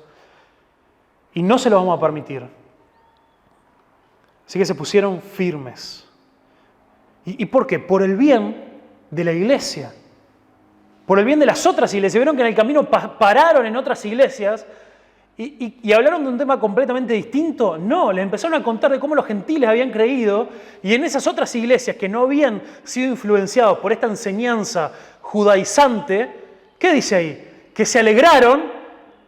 Y no se lo vamos a permitir. Así que se pusieron firmes. ¿Y por qué? Por el bien de la iglesia. Por el bien de las otras iglesias. Vieron que en el camino pararon en otras iglesias y hablaron de un tema completamente distinto. No, les empezaron a contar de cómo los gentiles habían creído y en esas otras iglesias que no habían sido influenciados por esta enseñanza judaizante, ¿qué dice ahí? Que se alegraron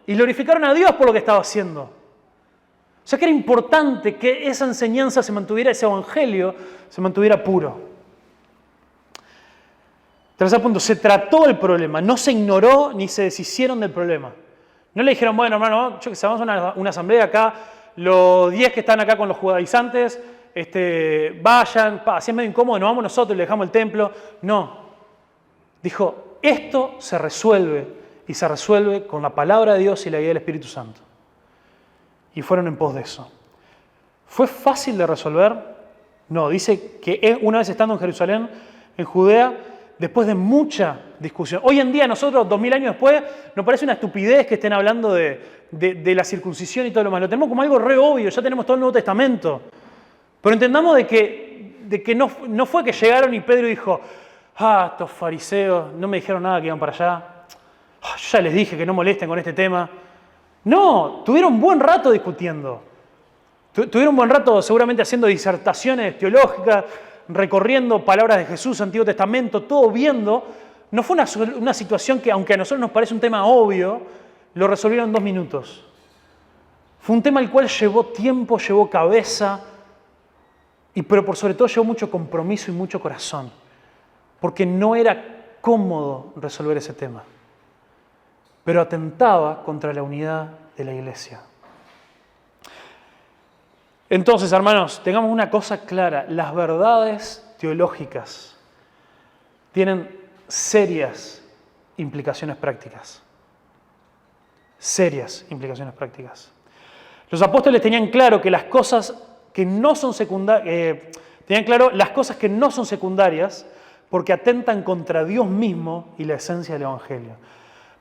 y glorificaron a Dios por lo que estaba haciendo. O sea que era importante que esa enseñanza se mantuviera, ese evangelio se mantuviera puro. Tercer punto, se trató el problema, no se ignoró ni se deshicieron del problema. No le dijeron, bueno, hermano, vamos a una asamblea acá, los 10 que están acá con los judaizantes, vayan, así es medio incómodo, nos vamos nosotros y le dejamos el templo. No. Dijo, esto se resuelve y se resuelve con la palabra de Dios y la guía del Espíritu Santo. Y fueron en pos de eso. ¿Fue fácil de resolver? No, dice que una vez estando en Jerusalén, en Judea, después de mucha discusión. Hoy en día nosotros, 2000 años después, nos parece una estupidez que estén hablando de la circuncisión y todo lo demás. Lo tenemos como algo re obvio, ya tenemos todo el Nuevo Testamento. Pero entendamos de que no fue que llegaron y Pedro dijo, estos fariseos no me dijeron nada que iban para allá. Yo ya les dije que no molesten con este tema. No, tuvieron un buen rato discutiendo. Tuvieron un buen rato seguramente haciendo disertaciones teológicas, recorriendo palabras de Jesús, Antiguo Testamento, todo viendo. No fue una situación que, aunque a nosotros nos parece un tema obvio, lo resolvieron en 2 minutos. Fue un tema el cual llevó tiempo, llevó cabeza, pero por sobre todo llevó mucho compromiso y mucho corazón. Porque no era cómodo resolver ese tema. Pero atentaba contra la unidad de la iglesia. Entonces, hermanos, tengamos una cosa clara. Las verdades teológicas tienen serias implicaciones prácticas. Serias implicaciones prácticas. Los apóstoles tenían claro que las cosas que no son secundarias, las cosas que no son secundarias porque atentan contra Dios mismo y la esencia del Evangelio.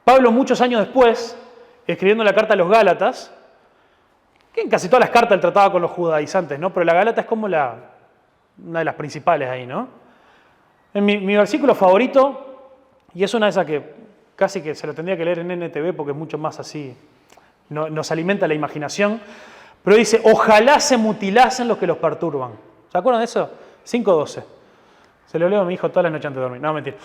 Pablo, muchos años después, escribiendo la carta a los Gálatas, que en casi todas las cartas él trataba con los judaizantes, ¿no? Pero la Gálata es como una de las principales ahí, ¿no? En mi versículo favorito, y es una de esas que casi que se lo tendría que leer en NTV porque es mucho más así, nos alimenta la imaginación, pero dice, ojalá se mutilasen los que los perturban. ¿Se acuerdan de eso? 5:12. Se lo leo a mi hijo todas las noches antes de dormir. No, mentira.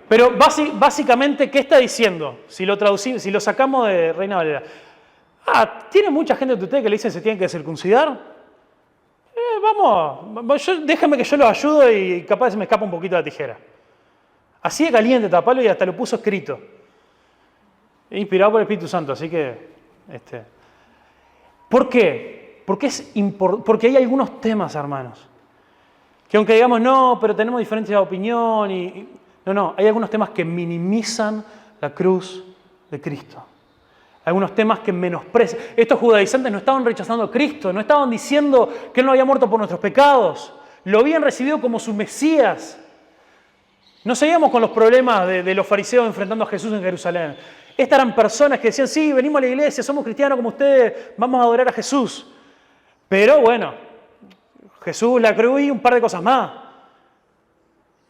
Pero básicamente, ¿qué está diciendo? Si lo sacamos de Reina Valera. ¿Tiene mucha gente de ustedes que le dicen que se tienen que circuncidar? Déjame que yo los ayudo y capaz se me escapa un poquito la tijera. Así de caliente está Pablo y hasta lo puso escrito. Inspirado por el Espíritu Santo, así que... ¿Por qué? Porque hay algunos temas, hermanos, que aunque digamos, no, pero tenemos diferencias de opinión No, hay algunos temas que minimizan la cruz de Cristo. Algunos temas que menosprecian. Estos judaizantes no estaban rechazando a Cristo, no estaban diciendo que Él no había muerto por nuestros pecados, lo habían recibido como su Mesías. No seguíamos con los problemas de los fariseos enfrentando a Jesús en Jerusalén. Estas eran personas que decían, sí, venimos a la iglesia, somos cristianos como ustedes, vamos a adorar a Jesús. Pero bueno, Jesús, la cruz y un par de cosas más.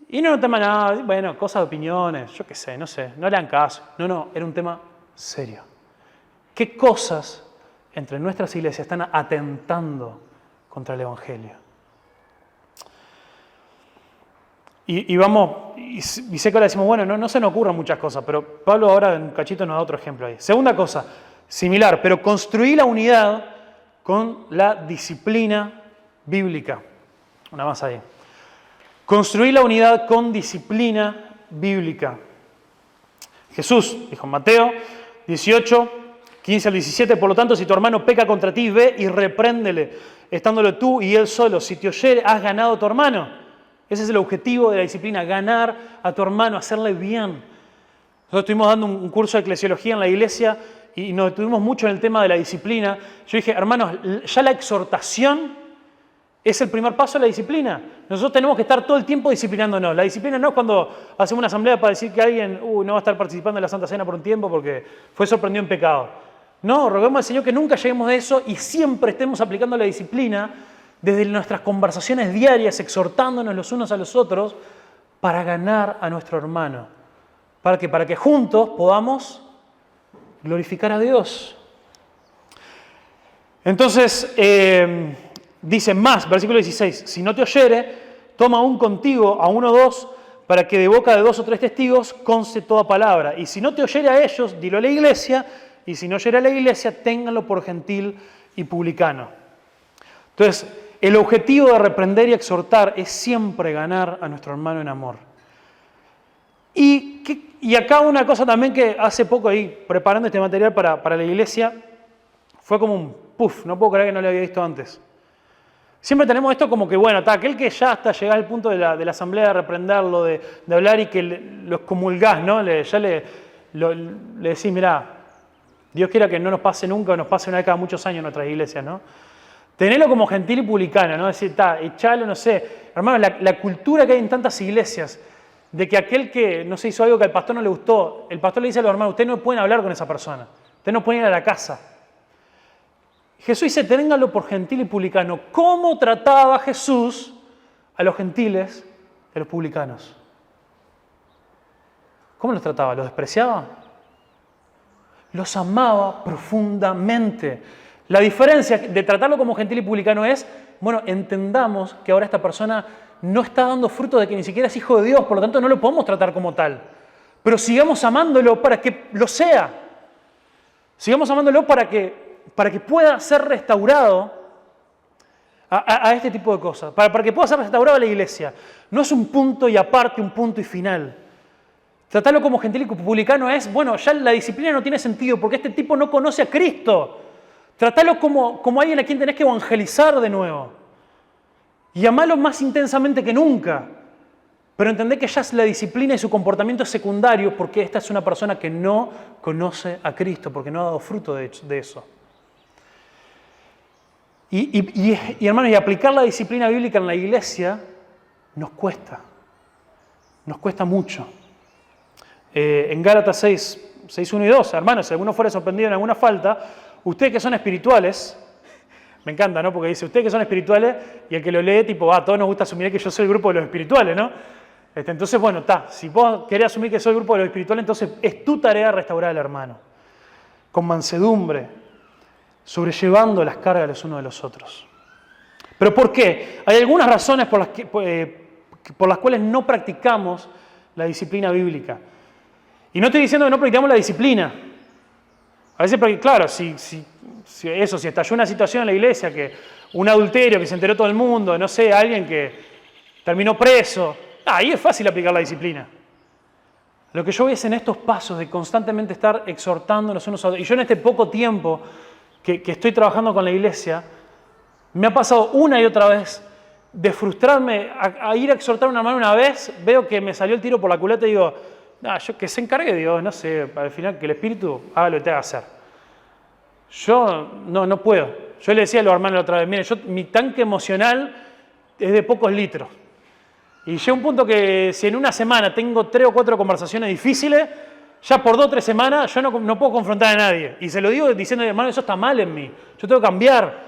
Y no era un tema nada, bueno, cosas de opiniones, yo qué sé, no le dan caso. No, era un tema serio. ¿Qué cosas entre nuestras iglesias están atentando contra el Evangelio? Y vamos, y sé que ahora decimos, bueno, no se nos ocurran muchas cosas, pero Pablo ahora en un cachito nos da otro ejemplo ahí. Segunda cosa, similar, pero construir la unidad con la disciplina bíblica. Una más ahí. Construir la unidad con disciplina bíblica. Jesús dijo en Mateo 18, 15 al 17, por lo tanto, si tu hermano peca contra ti, ve y repréndele, estándolo tú y él solo. Si te oyere, has ganado a tu hermano. Ese es el objetivo de la disciplina, ganar a tu hermano, hacerle bien. Nosotros estuvimos dando un curso de eclesiología en la iglesia y nos detuvimos mucho en el tema de la disciplina. Yo dije, hermanos, ya la exhortación es el primer paso de la disciplina. Nosotros tenemos que estar todo el tiempo disciplinándonos. La disciplina no es cuando hacemos una asamblea para decir que alguien no va a estar participando en la Santa Cena por un tiempo porque fue sorprendido en pecado. No, roguemos al Señor que nunca lleguemos a eso y siempre estemos aplicando la disciplina desde nuestras conversaciones diarias, exhortándonos los unos a los otros para ganar a nuestro hermano. ¿Para qué? Para que juntos podamos glorificar a Dios. Entonces, dice más, versículo 16, si no te oyere, toma aún contigo a uno o dos, para que de boca de 2 o 3 testigos conste toda palabra. Y si no te oyere a ellos, dilo a la iglesia, y si no oyere a la iglesia, ténganlo por gentil y publicano. Entonces, el objetivo de reprender y exhortar es siempre ganar a nuestro hermano en amor. Y acá una cosa también que hace poco ahí, preparando este material para la iglesia, fue como un puff, no puedo creer que no lo había visto antes. Siempre tenemos esto como que, bueno, aquel que ya hasta llega al punto de la asamblea de reprenderlo, de hablar y que lo excomulgás, ¿no? Le decís, mirá, Dios quiera que no nos pase nunca o nos pase una vez cada muchos años en nuestras iglesias, ¿no? Tenelo como gentil y publicano, ¿no? Decir, echalo, no sé. Hermanos, la cultura que hay en tantas iglesias, de que aquel que, no sé, hizo algo que al pastor no le gustó, el pastor le dice a los hermanos, ustedes no pueden hablar con esa persona, ustedes no pueden ir a la casa. Jesús dice, ténganlo por gentil y publicano. ¿Cómo trataba Jesús a los gentiles y a los publicanos? ¿Cómo los trataba? ¿Los despreciaba? Los amaba profundamente. La diferencia de tratarlo como gentil y publicano es, bueno, entendamos que ahora esta persona no está dando fruto de que ni siquiera es hijo de Dios, por lo tanto no lo podemos tratar como tal. Pero sigamos amándolo para que lo sea. Sigamos amándolo para que pueda ser restaurado a este tipo de cosas, para que pueda ser restaurado a la iglesia. No es un punto y aparte, un punto y final. Tratarlo como gentil y publicano es, bueno, ya la disciplina no tiene sentido porque este tipo no conoce a Cristo. Tratalo como alguien a quien tenés que evangelizar de nuevo. Y amalo más intensamente que nunca. Pero entendé que ya la disciplina y su comportamiento es secundario porque esta es una persona que no conoce a Cristo, porque no ha dado fruto de eso. Y hermanos, y aplicar la disciplina bíblica en la iglesia nos cuesta. Nos cuesta mucho. En Gálatas 6, 1 y 2, hermanos, si alguno fuera sorprendido en alguna falta, ustedes que son espirituales, me encanta, ¿no? Porque dice, ustedes que son espirituales, y el que lo lee, tipo, a todos nos gusta asumir que yo soy el grupo de los espirituales, ¿no? Entonces, bueno, si vos querés asumir que soy el grupo de los espirituales, entonces es tu tarea restaurar al hermano. Con mansedumbre, sobrellevando las cargas los unos de los otros. ¿Pero por qué? Hay algunas razones por las cuales no practicamos la disciplina bíblica. Y no estoy diciendo que no practicamos la disciplina. A veces, claro, si estalló una situación en la iglesia, que un adulterio que se enteró todo el mundo, no sé, alguien que terminó preso, ahí es fácil aplicar la disciplina. Lo que yo voy es en estos pasos de constantemente estar exhortándonos unos a otros. Y yo en este poco tiempo que estoy trabajando con la iglesia, me ha pasado una y otra vez de frustrarme a ir a exhortar a una hermana una vez, veo que me salió el tiro por la culata y digo, yo que se encargue Dios, no sé, al final que el Espíritu haga lo que tenga que hacer. Yo no puedo. Yo le decía a los hermanos la otra vez, miren, mi tanque emocional es de pocos litros. Y llega un punto que si en una semana tengo 3 o 4 conversaciones difíciles, ya por 2 o 3 semanas yo no puedo confrontar a nadie. Y se lo digo diciendo, hermano, eso está mal en mí, yo tengo que cambiar.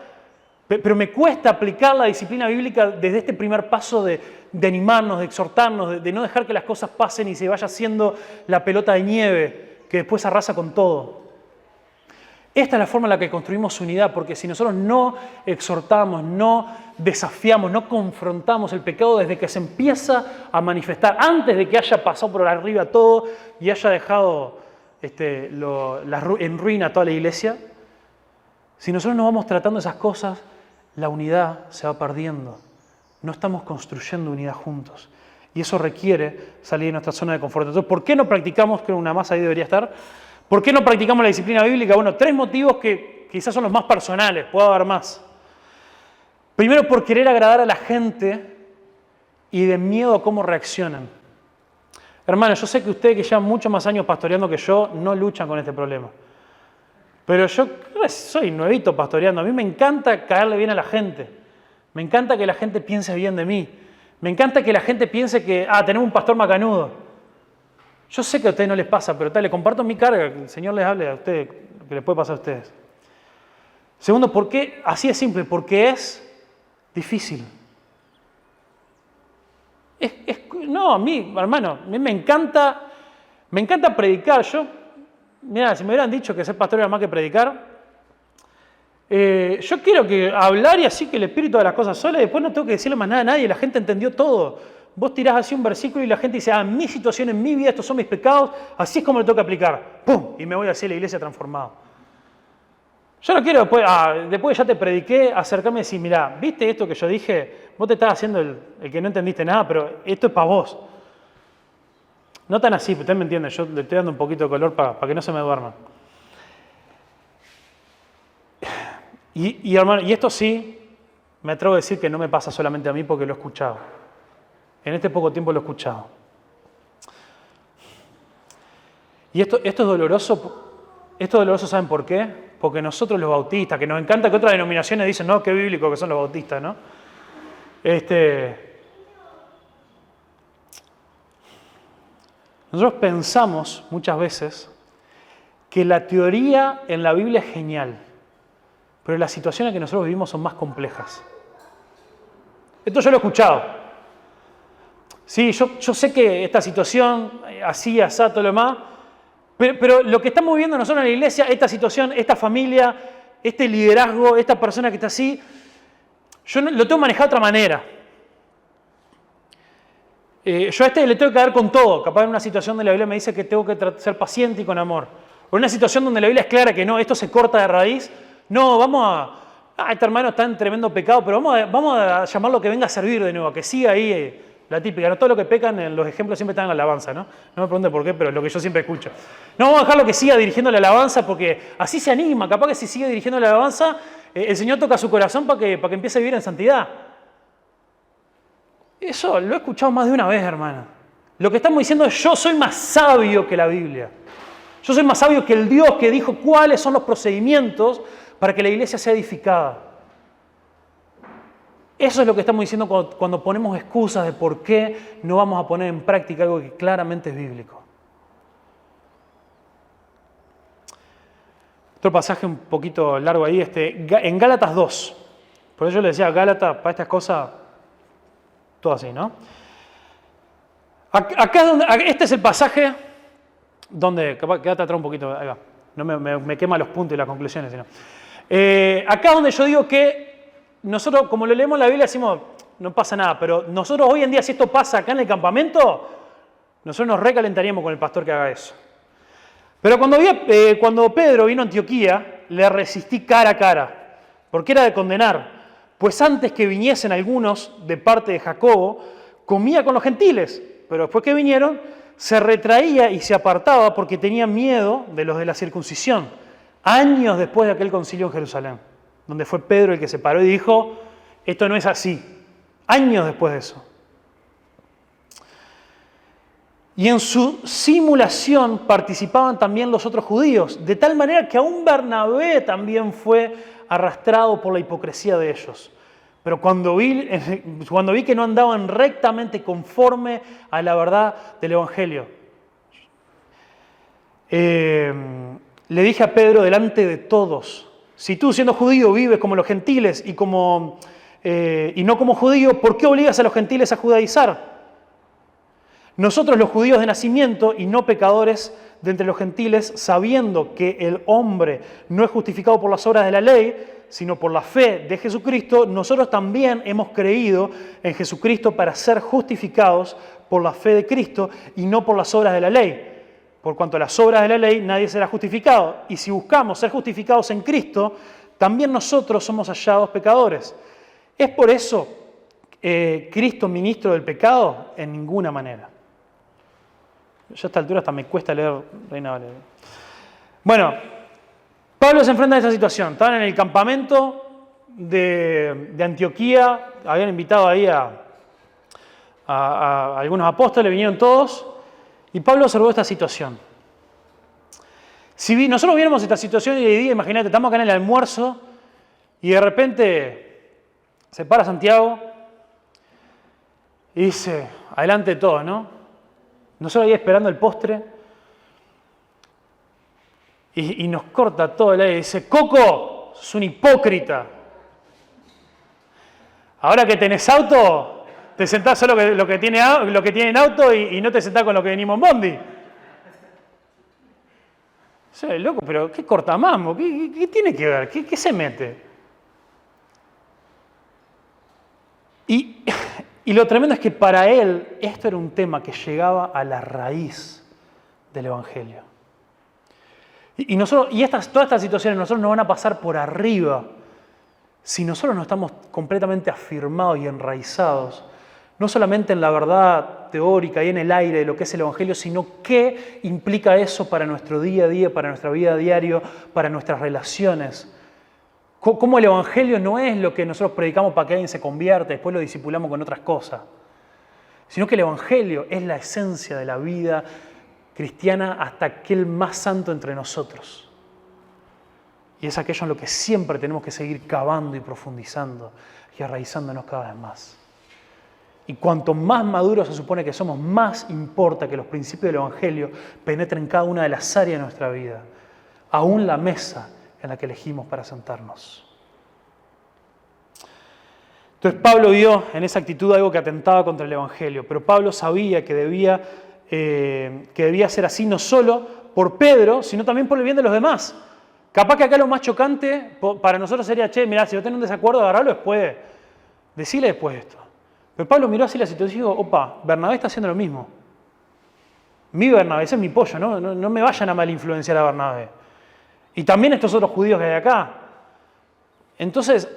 Pero me cuesta aplicar la disciplina bíblica desde este primer paso de animarnos, de exhortarnos, de no dejar que las cosas pasen y se vaya haciendo la pelota de nieve que después arrasa con todo. Esta es la forma en la que construimos unidad, porque si nosotros no exhortamos, no desafiamos, no confrontamos el pecado desde que se empieza a manifestar, antes de que haya pasado por arriba todo y haya dejado en ruina toda la iglesia, si nosotros no vamos tratando esas cosas, la unidad se va perdiendo. No estamos construyendo unidad juntos. Y eso requiere salir de nuestra zona de confort. Entonces, ¿por qué no practicamos? Creo que una más ahí debería estar. ¿Por qué no practicamos la disciplina bíblica? Bueno, 3 motivos que quizás son los más personales, puede haber más. Primero, por querer agradar a la gente y de miedo a cómo reaccionan. Hermanos, yo sé que ustedes que llevan muchos más años pastoreando que yo, no luchan con este problema. Pero yo soy nuevito pastoreando. A mí me encanta caerle bien a la gente. Me encanta que la gente piense bien de mí. Me encanta que la gente piense que, tenemos un pastor macanudo. Yo sé que a ustedes no les pasa, pero les comparto mi carga, que el Señor les hable a ustedes, que les puede pasar a ustedes. Segundo, ¿por qué? Así es simple, porque es difícil. No, a mí, hermano, a mí me encanta predicar. Mirá, si me hubieran dicho que ser pastor era más que predicar, yo quiero que hablar y así que el Espíritu de las cosas solas, y después no tengo que decirle más nada a nadie, la gente entendió todo. Vos tirás así un versículo y la gente dice, mi situación en mi vida, estos son mis pecados, así es como lo tengo que aplicar. ¡Pum! Y me voy hacia la iglesia transformado. Yo no quiero después que ya te prediqué, acercarme y decir, mirá, ¿viste esto que yo dije? Vos te estás haciendo el que no entendiste nada, pero esto es para vos. No tan así, usted me entiende, yo le estoy dando un poquito de color para que no se me duerma. Y hermano, y esto sí, me atrevo a decir que no me pasa solamente a mí porque lo he escuchado. En este poco tiempo lo he escuchado. Y esto es doloroso. Esto es doloroso, ¿saben por qué? Porque nosotros los bautistas, que nos encanta que otras denominaciones dicen, no, qué bíblico que son los bautistas, ¿no? Nosotros pensamos muchas veces que la teoría en la Biblia es genial, pero las situaciones que nosotros vivimos son más complejas. Esto yo lo he escuchado. Sí, yo sé que esta situación, así, asá, todo lo demás, pero lo que estamos viviendo nosotros en la iglesia, esta situación, esta familia, este liderazgo, esta persona que está así, yo lo tengo que manejar de otra manera. Yo a le tengo que dar con todo. Capaz en una situación donde la Biblia me dice que tengo que ser paciente y con amor. O en una situación donde la Biblia es clara que no, esto se corta de raíz. No, vamos este hermano está en tremendo pecado, pero vamos a llamarlo que venga a servir de nuevo, que siga ahí. La típica, no todo lo que pecan en los ejemplos siempre están en la alabanza, ¿no? No me pregunten por qué, pero es lo que yo siempre escucho. No, vamos a dejarlo que siga dirigiendo la alabanza porque así se anima. Capaz que si sigue dirigiendo la alabanza, el Señor toca su corazón para que empiece a vivir en santidad. Eso lo he escuchado más de una vez, hermano. Lo que estamos diciendo es, yo soy más sabio que la Biblia. Yo soy más sabio que el Dios que dijo cuáles son los procedimientos para que la iglesia sea edificada. Eso es lo que estamos diciendo cuando ponemos excusas de por qué no vamos a poner en práctica algo que claramente es bíblico. Otro pasaje un poquito largo ahí, en Gálatas 2. Por eso yo le decía, Gálatas, para estas cosas, todo así, ¿no? Acá es donde, este es el pasaje donde, quédate atrás un poquito, ahí va, no me quema los puntos y las conclusiones, sino. Acá es donde yo digo que nosotros, como lo leemos en la Biblia, decimos, no pasa nada, pero nosotros hoy en día, si esto pasa acá en el campamento, nosotros nos recalentaríamos con el pastor que haga eso. Pero cuando Pedro vino a Antioquía, le resistí cara a cara, porque era de condenar, pues antes que viniesen algunos de parte de Jacobo, comía con los gentiles, pero después que vinieron, se retraía y se apartaba porque tenía miedo de los de la circuncisión, años después de aquel concilio en Jerusalén, donde fue Pedro el que se paró y dijo, esto no es así, años después de eso. Y en su simulación participaban también los otros judíos, de tal manera que aún Bernabé también fue arrastrado por la hipocresía de ellos. pero cuando vi que no andaban rectamente conforme a la verdad del Evangelio, le dije a Pedro delante de todos, si tú siendo judío vives como los gentiles y no como judío, ¿por qué obligas a los gentiles a judaizar? Nosotros los judíos de nacimiento y no pecadores de entre los gentiles, sabiendo que el hombre no es justificado por las obras de la ley, sino por la fe de Jesucristo, nosotros también hemos creído en Jesucristo para ser justificados por la fe de Cristo y no por las obras de la ley. Por cuanto a las obras de la ley, nadie será justificado. Y si buscamos ser justificados en Cristo, también nosotros somos hallados pecadores. ¿Es por eso Cristo ministro del pecado? En ninguna manera. Ya a esta altura hasta me cuesta leer Reina Valera. Bueno, Pablo se enfrenta a esa situación. Estaban en el campamento de Antioquía, habían invitado ahí a algunos apóstoles, vinieron todos, y Pablo observó esta situación. Si nosotros viéramos esta situación y le digo, imagínate, estamos acá en el almuerzo, y de repente se para Santiago y dice, adelante de todos, ¿no? Nosotros ahí esperando el postre, y nos corta todo el aire y dice, Coco, sos un hipócrita. Ahora que tenés auto, te sentás solo lo que tienen auto y no te sentás con lo que venimos en bondi. Sí, loco, pero ¿qué cortamambo? ¿Qué tiene que ver? ¿Qué se mete? Y lo tremendo es que para él esto era un tema que llegaba a la raíz del Evangelio. Todas estas situaciones nosotros nos van a pasar por arriba si nosotros no estamos completamente afirmados y enraizados, no solamente en la verdad teórica y en el aire de lo que es el Evangelio, sino qué implica eso para nuestro día a día, para nuestra vida diaria, para nuestras relaciones. Cómo el Evangelio no es lo que nosotros predicamos para que alguien se convierta, después lo discipulamos con otras cosas, sino que el Evangelio es la esencia de la vida cristiana hasta aquel más santo entre nosotros. Y es aquello en lo que siempre tenemos que seguir cavando y profundizando y arraizándonos cada vez más. Y cuanto más maduros se supone que somos, más importa que los principios del Evangelio penetren en cada una de las áreas de nuestra vida, aún la mesa en la que elegimos para sentarnos. Entonces Pablo vio en esa actitud algo que atentaba contra el Evangelio, pero Pablo sabía que debía ser así no solo por Pedro, sino también por el bien de los demás. Capaz que acá lo más chocante para nosotros sería, mirá, si yo tengo un desacuerdo, agarrarlo después, decirle después esto. Pero Pablo miró así la situación y dijo, opa, Bernabé está haciendo lo mismo. Mi Bernabé, ese es mi pollo, no me vayan a mal influenciar a Bernabé. Y también estos otros judíos que hay acá. Entonces,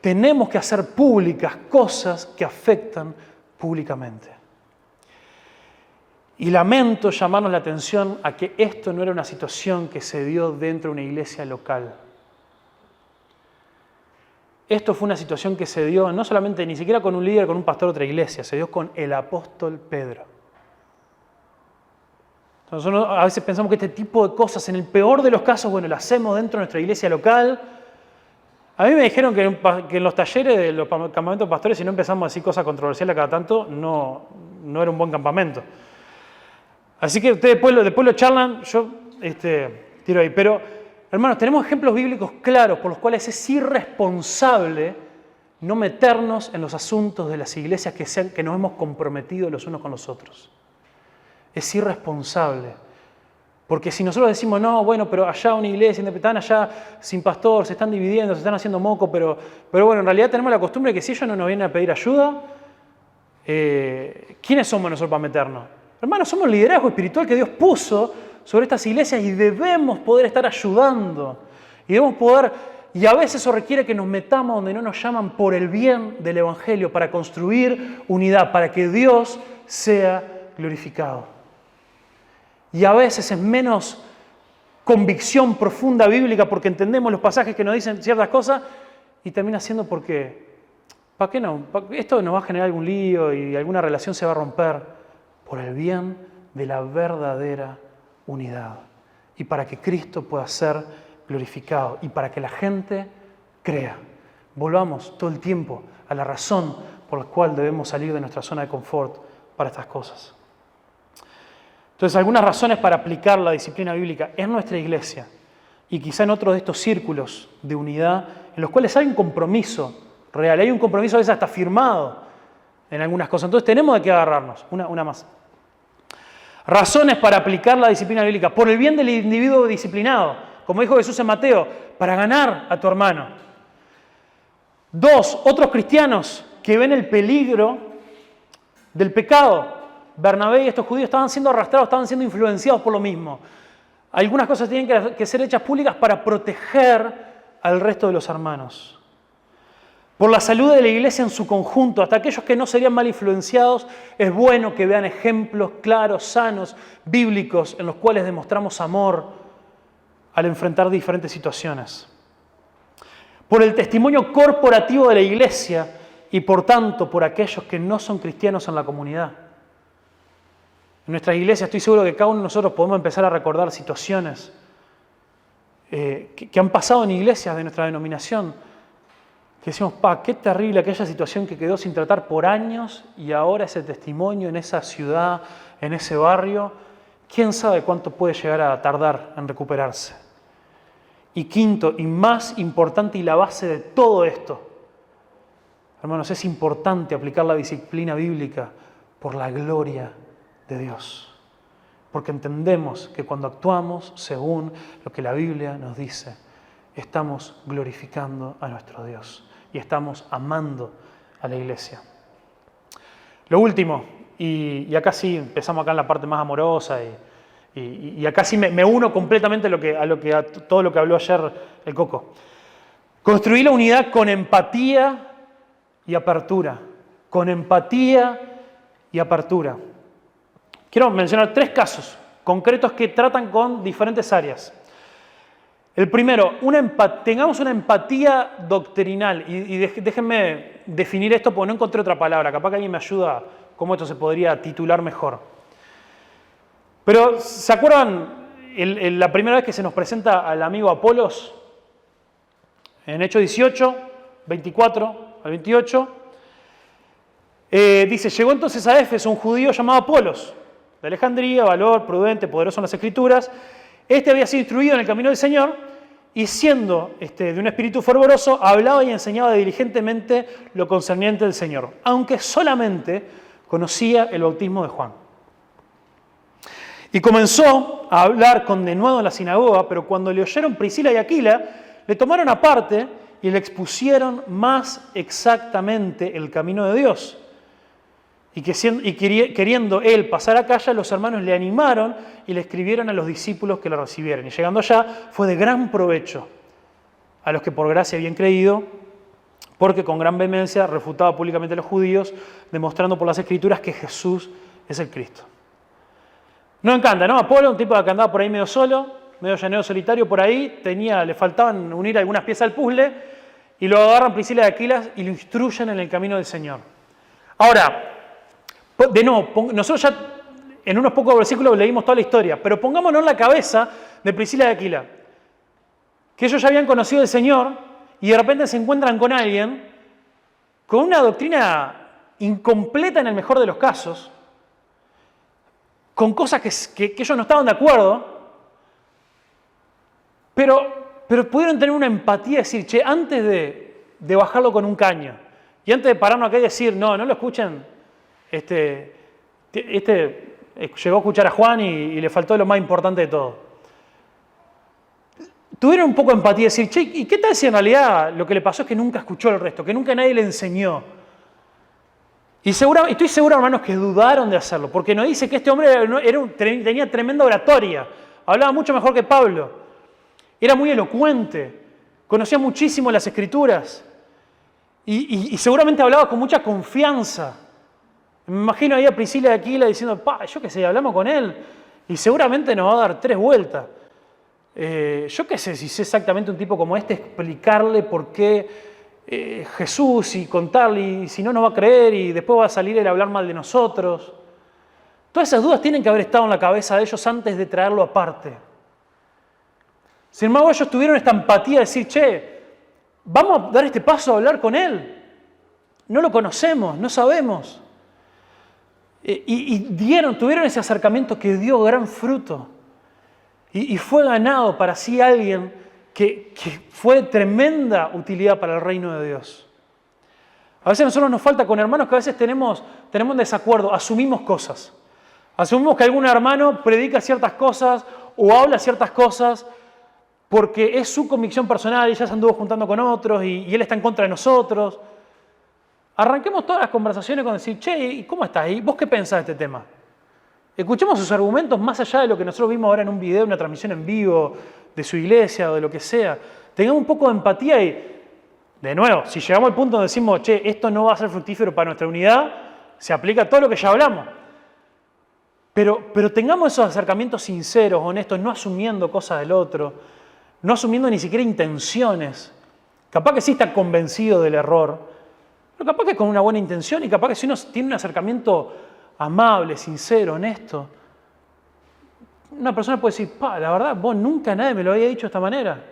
tenemos que hacer públicas cosas que afectan públicamente. Y lamento llamarnos la atención a que esto no era una situación que se dio dentro de una iglesia local. Esto fue una situación que se dio no solamente, ni siquiera con un líder, con un pastor de otra iglesia, se dio con el apóstol Pedro. Entonces, nosotros a veces pensamos que este tipo de cosas, en el peor de los casos, lo hacemos dentro de nuestra iglesia local. A mí me dijeron que en los talleres de los campamentos pastores, si no empezamos a decir cosas controversiales cada tanto, no era un buen campamento. Así que ustedes después lo charlan, yo tiro ahí. Pero, hermanos, tenemos ejemplos bíblicos claros por los cuales es irresponsable no meternos en los asuntos de las iglesias que nos hemos comprometido los unos con los otros. Es irresponsable. Porque si nosotros decimos, no, bueno, pero allá una iglesia, están allá sin pastor, se están dividiendo, se están haciendo moco, pero bueno, en realidad tenemos la costumbre de que si ellos no nos vienen a pedir ayuda, ¿quiénes somos nosotros para meternos? Hermanos, somos el liderazgo espiritual que Dios puso sobre estas iglesias y debemos poder estar ayudando. Y a veces eso requiere que nos metamos donde no nos llaman por el bien del Evangelio, para construir unidad, para que Dios sea glorificado. Y a veces es menos convicción profunda bíblica porque entendemos los pasajes que nos dicen ciertas cosas y termina siendo porque, ¿para qué no? Esto nos va a generar algún lío y alguna relación se va a romper por el bien de la verdadera unidad y para que Cristo pueda ser glorificado y para que la gente crea Volvamos todo el tiempo a la razón por la cual debemos salir de nuestra zona de confort para estas cosas. Entonces, algunas razones para aplicar la disciplina bíblica en nuestra iglesia y quizá en otros de estos círculos de unidad en los cuales hay un compromiso real, hay un compromiso a veces hasta firmado en algunas cosas. Entonces tenemos de qué agarrarnos. Una más. Razones para aplicar la disciplina bíblica. Por el bien del individuo disciplinado. Como dijo Jesús en Mateo, para ganar a tu hermano. 2, otros cristianos que ven el peligro del pecado. Bernabé y estos judíos estaban siendo arrastrados, estaban siendo influenciados por lo mismo. Algunas cosas tienen que ser hechas públicas para proteger al resto de los hermanos. Por la salud de la iglesia en su conjunto, hasta aquellos que no serían mal influenciados, es bueno que vean ejemplos claros, sanos, bíblicos, en los cuales demostramos amor al enfrentar diferentes situaciones. Por el testimonio corporativo de la iglesia y por tanto por aquellos que no son cristianos en la comunidad. En nuestra iglesia estoy seguro que cada uno de nosotros podemos empezar a recordar situaciones que han pasado en iglesias de nuestra denominación, que decimos, qué terrible aquella situación que quedó sin tratar por años y ahora ese testimonio en esa ciudad, en ese barrio, quién sabe cuánto puede llegar a tardar en recuperarse. Y quinto, y más importante y la base de todo esto, hermanos, es importante aplicar la disciplina bíblica por la gloria de Dios. Porque entendemos que cuando actuamos según lo que la Biblia nos dice, estamos glorificando a nuestro Dios y estamos amando a la iglesia. Lo último, y acá sí empezamos acá en la parte más amorosa y acá sí me uno completamente a todo lo que habló ayer el Coco. Construir la unidad con empatía y apertura. Con empatía y apertura. Quiero mencionar 3 casos concretos que tratan con diferentes áreas. El primero, tengamos una empatía doctrinal. Y déjenme definir esto porque no encontré otra palabra. Capaz que alguien me ayuda cómo esto se podría titular mejor. Pero, ¿se acuerdan la primera vez que se nos presenta al amigo Apolos? En Hechos 18, 24 al 28. Dice, llegó entonces a Éfeso un judío llamado Apolos, de Alejandría, valor, prudente, poderoso en las Escrituras. Este había sido instruido en el camino del Señor y siendo de un espíritu fervoroso, hablaba y enseñaba diligentemente lo concerniente del Señor, aunque solamente conocía el bautismo de Juan. Y comenzó a hablar con denuedo en la sinagoga, pero cuando le oyeron Priscila y Aquila, le tomaron aparte y le expusieron más exactamente el camino de Dios. Y queriendo él pasar a Acaya, los hermanos le animaron y le escribieron a los discípulos que lo recibieran. Y llegando allá fue de gran provecho a los que por gracia habían creído, porque con gran vehemencia refutaba públicamente a los judíos, demostrando por las Escrituras que Jesús es el Cristo. Nos encanta, ¿no? Apolo, un tipo que andaba por ahí medio solo, medio llanero solitario por ahí, le faltaban unir algunas piezas al puzzle, y lo agarran Priscila y Aquila y lo instruyen en el camino del Señor. Ahora, de nuevo, nosotros ya en unos pocos versículos leímos toda la historia, pero pongámonos en la cabeza de Priscila y Aquila, que ellos ya habían conocido al Señor y de repente se encuentran con alguien con una doctrina incompleta en el mejor de los casos, con cosas que ellos no estaban de acuerdo, pero pudieron tener una empatía y decir, che, antes de bajarlo con un caño y antes de pararnos acá y decir, no lo escuchen, llegó a escuchar a Juan y le faltó lo más importante de todo. Tuvieron un poco de empatía y decir, che, ¿y qué tal si en realidad lo que le pasó es que nunca escuchó el resto, que nunca nadie le enseñó? Y estoy seguro, hermanos, que dudaron de hacerlo, porque nos dice que este hombre tenía tremenda oratoria, hablaba mucho mejor que Pablo, era muy elocuente, conocía muchísimo las Escrituras y seguramente hablaba con mucha confianza. Me imagino ahí a Priscila y Aquila diciendo, yo qué sé, hablamos con él y seguramente nos va a dar 3 vueltas. Yo qué sé, si sé exactamente un tipo como explicarle por qué Jesús y contarle, y si no nos va a creer y después va a salir él a hablar mal de nosotros. Todas esas dudas tienen que haber estado en la cabeza de ellos antes de traerlo aparte. Sin embargo, ellos tuvieron esta empatía de decir, che, vamos a dar este paso a hablar con Él. No lo conocemos, no sabemos. Tuvieron ese acercamiento que dio gran fruto. Y fue ganado para sí alguien que fue de tremenda utilidad para el reino de Dios. A veces a nosotros nos falta con hermanos que a veces tenemos un desacuerdo, asumimos cosas. Asumimos que algún hermano predica ciertas cosas o habla ciertas cosas porque es su convicción personal y ya se anduvo juntando con otros y él está en contra de nosotros. Arranquemos todas las conversaciones con decir, che, ¿y cómo estás? ¿Y vos qué pensás de este tema? Escuchemos sus argumentos más allá de lo que nosotros vimos ahora en un video, una transmisión en vivo de su iglesia o de lo que sea. Tengamos un poco de empatía y, de nuevo, si llegamos al punto donde decimos, che, esto no va a ser fructífero para nuestra unidad, se aplica todo lo que ya hablamos. Pero tengamos esos acercamientos sinceros, honestos, no asumiendo cosas del otro, no asumiendo ni siquiera intenciones. Capaz que sí está convencido del error, pero capaz que con una buena intención y capaz que si uno tiene un acercamiento amable, sincero, honesto, una persona puede decir, la verdad, vos nunca nadie me lo había dicho de esta manera.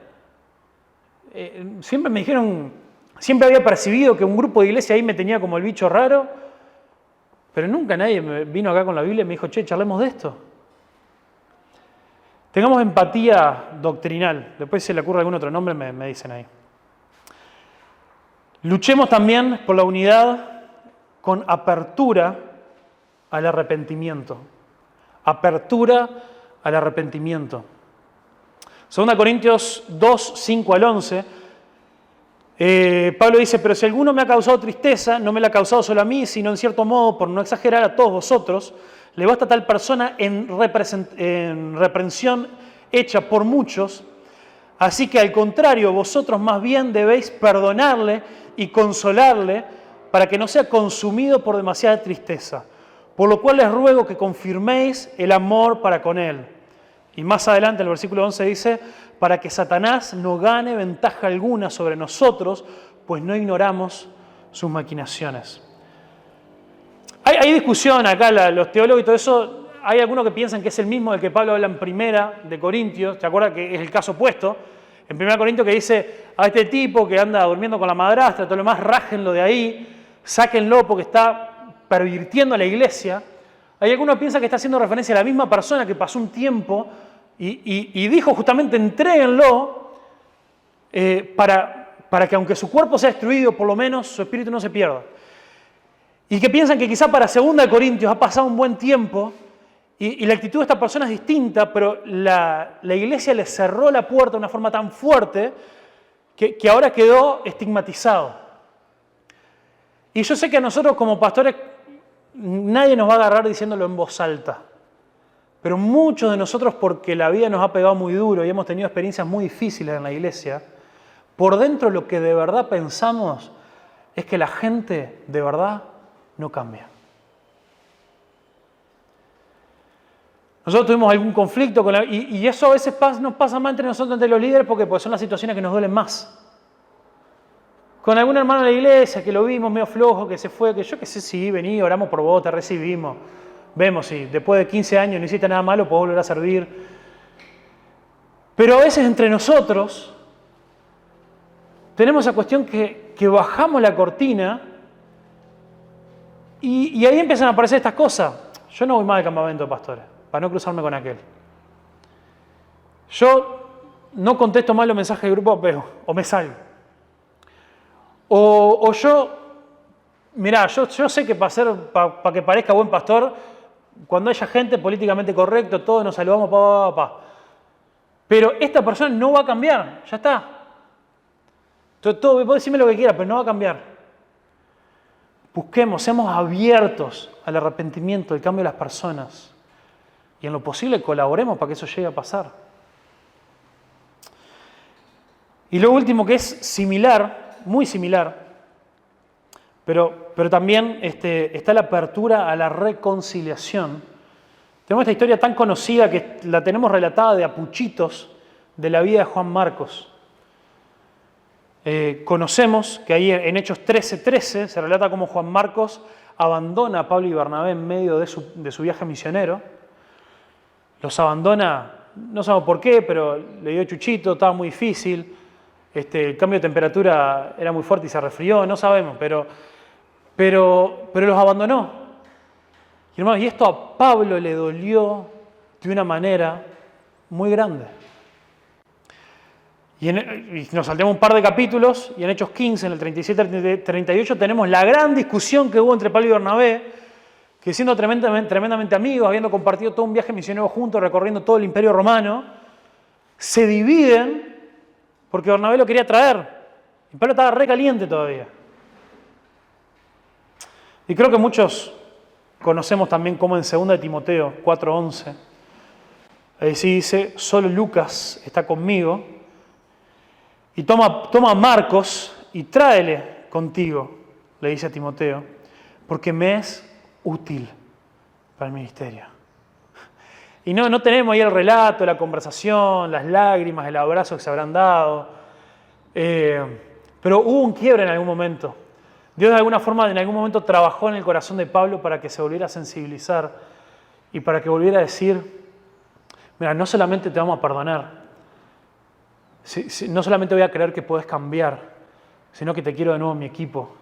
Siempre me dijeron, siempre había percibido que un grupo de iglesia ahí me tenía como el bicho raro, pero nunca nadie me vino acá con la Biblia y me dijo, che, charlemos de esto. Tengamos empatía doctrinal. Después si se le ocurre algún otro nombre, me dicen ahí. Luchemos también por la unidad con apertura al arrepentimiento. Apertura al arrepentimiento. 2 Corintios 2, 5 al 11. Pablo dice, pero si alguno me ha causado tristeza, no me la ha causado solo a mí, sino en cierto modo, por no exagerar, a todos vosotros, le basta a tal persona en reprensión hecha por muchos. Así que al contrario, vosotros más bien debéis perdonarle y consolarle para que no sea consumido por demasiada tristeza. Por lo cual les ruego que confirméis el amor para con él. Y más adelante, el versículo 11 dice, para que Satanás no gane ventaja alguna sobre nosotros, pues no ignoramos sus maquinaciones. Hay discusión acá, los teólogos y todo eso. Hay algunos que piensan que es el mismo del que Pablo habla en 1 de Corintios. ¿Te acuerdas que es el caso opuesto? En 1 Corintios que dice a este tipo que anda durmiendo con la madrastra, todo lo demás, rájenlo de ahí, sáquenlo porque está pervirtiendo a la iglesia. Hay algunos que piensan que está haciendo referencia a la misma persona que pasó un tiempo y dijo justamente entréguenlo para que aunque su cuerpo sea destruido, por lo menos su espíritu no se pierda. Y que piensan que quizá para 2 Corintios ha pasado un buen tiempo y la actitud de esta persona es distinta, pero la iglesia le cerró la puerta de una forma tan fuerte que ahora quedó estigmatizado. Y yo sé que a nosotros como pastores nadie nos va a agarrar diciéndolo en voz alta. Pero muchos de nosotros, porque la vida nos ha pegado muy duro y hemos tenido experiencias muy difíciles en la iglesia, por dentro lo que de verdad pensamos es que la gente de verdad no cambia. Nosotros tuvimos algún conflicto y eso a veces nos pasa más entre nosotros, entre los líderes, porque son las situaciones que nos duelen más. Con algún hermano de la iglesia que lo vimos medio flojo, que se fue, que yo qué sé, sí, vení, oramos por vos, te recibimos. Vemos si después de 15 años no hiciste nada malo, podés volver a servir. Pero a veces entre nosotros tenemos esa cuestión que bajamos la cortina y ahí empiezan a aparecer estas cosas. Yo no voy más al campamento de pastores, para no cruzarme con aquel. Yo no contesto más los mensajes de grupo o me salgo. O yo, mirá, yo sé que para que parezca buen pastor, cuando haya gente políticamente correcta, todos nos saludamos, Pero esta persona no va a cambiar, ya está. Todo, vos decirme lo que quieras, pero no va a cambiar. Busquemos, seamos abiertos al arrepentimiento, al cambio de las personas. Y en lo posible colaboremos para que eso llegue a pasar. Y lo último que es similar, muy similar, pero también está la apertura a la reconciliación. Tenemos esta historia tan conocida que la tenemos relatada de a puchitos de la vida de Juan Marcos. Conocemos que ahí en Hechos 13:13 se relata cómo Juan Marcos abandona a Pablo y Bernabé en medio de su viaje misionero. Los abandona, no sabemos por qué, pero le dio chuchito, estaba muy difícil. el cambio de temperatura era muy fuerte y se resfrió, no sabemos, pero los abandonó. Y hermanos, y esto a Pablo le dolió de una manera muy grande. Y nos saltamos un par de capítulos, y en Hechos 15, en el 37-38, tenemos la gran discusión que hubo entre Pablo y Bernabé, que siendo tremendamente amigos, habiendo compartido todo un viaje misionero juntos, recorriendo todo el Imperio Romano, se dividen porque Bernabé lo quería traer. Y Pablo estaba re caliente todavía. Y creo que muchos conocemos también cómo en 2 de Timoteo 4:11, ahí sí dice, solo Lucas está conmigo, y toma a Marcos y tráele contigo, le dice a Timoteo, porque me es útil para el ministerio. Y no tenemos ahí el relato, la conversación, las lágrimas, el abrazo que se habrán dado, pero hubo un quiebre en algún momento. Dios de alguna forma, en algún momento trabajó en el corazón de Pablo para que se volviera a sensibilizar y para que volviera a decir, mira, no solamente te vamos a perdonar, no solamente voy a creer que podés cambiar, sino que te quiero de nuevo en mi equipo.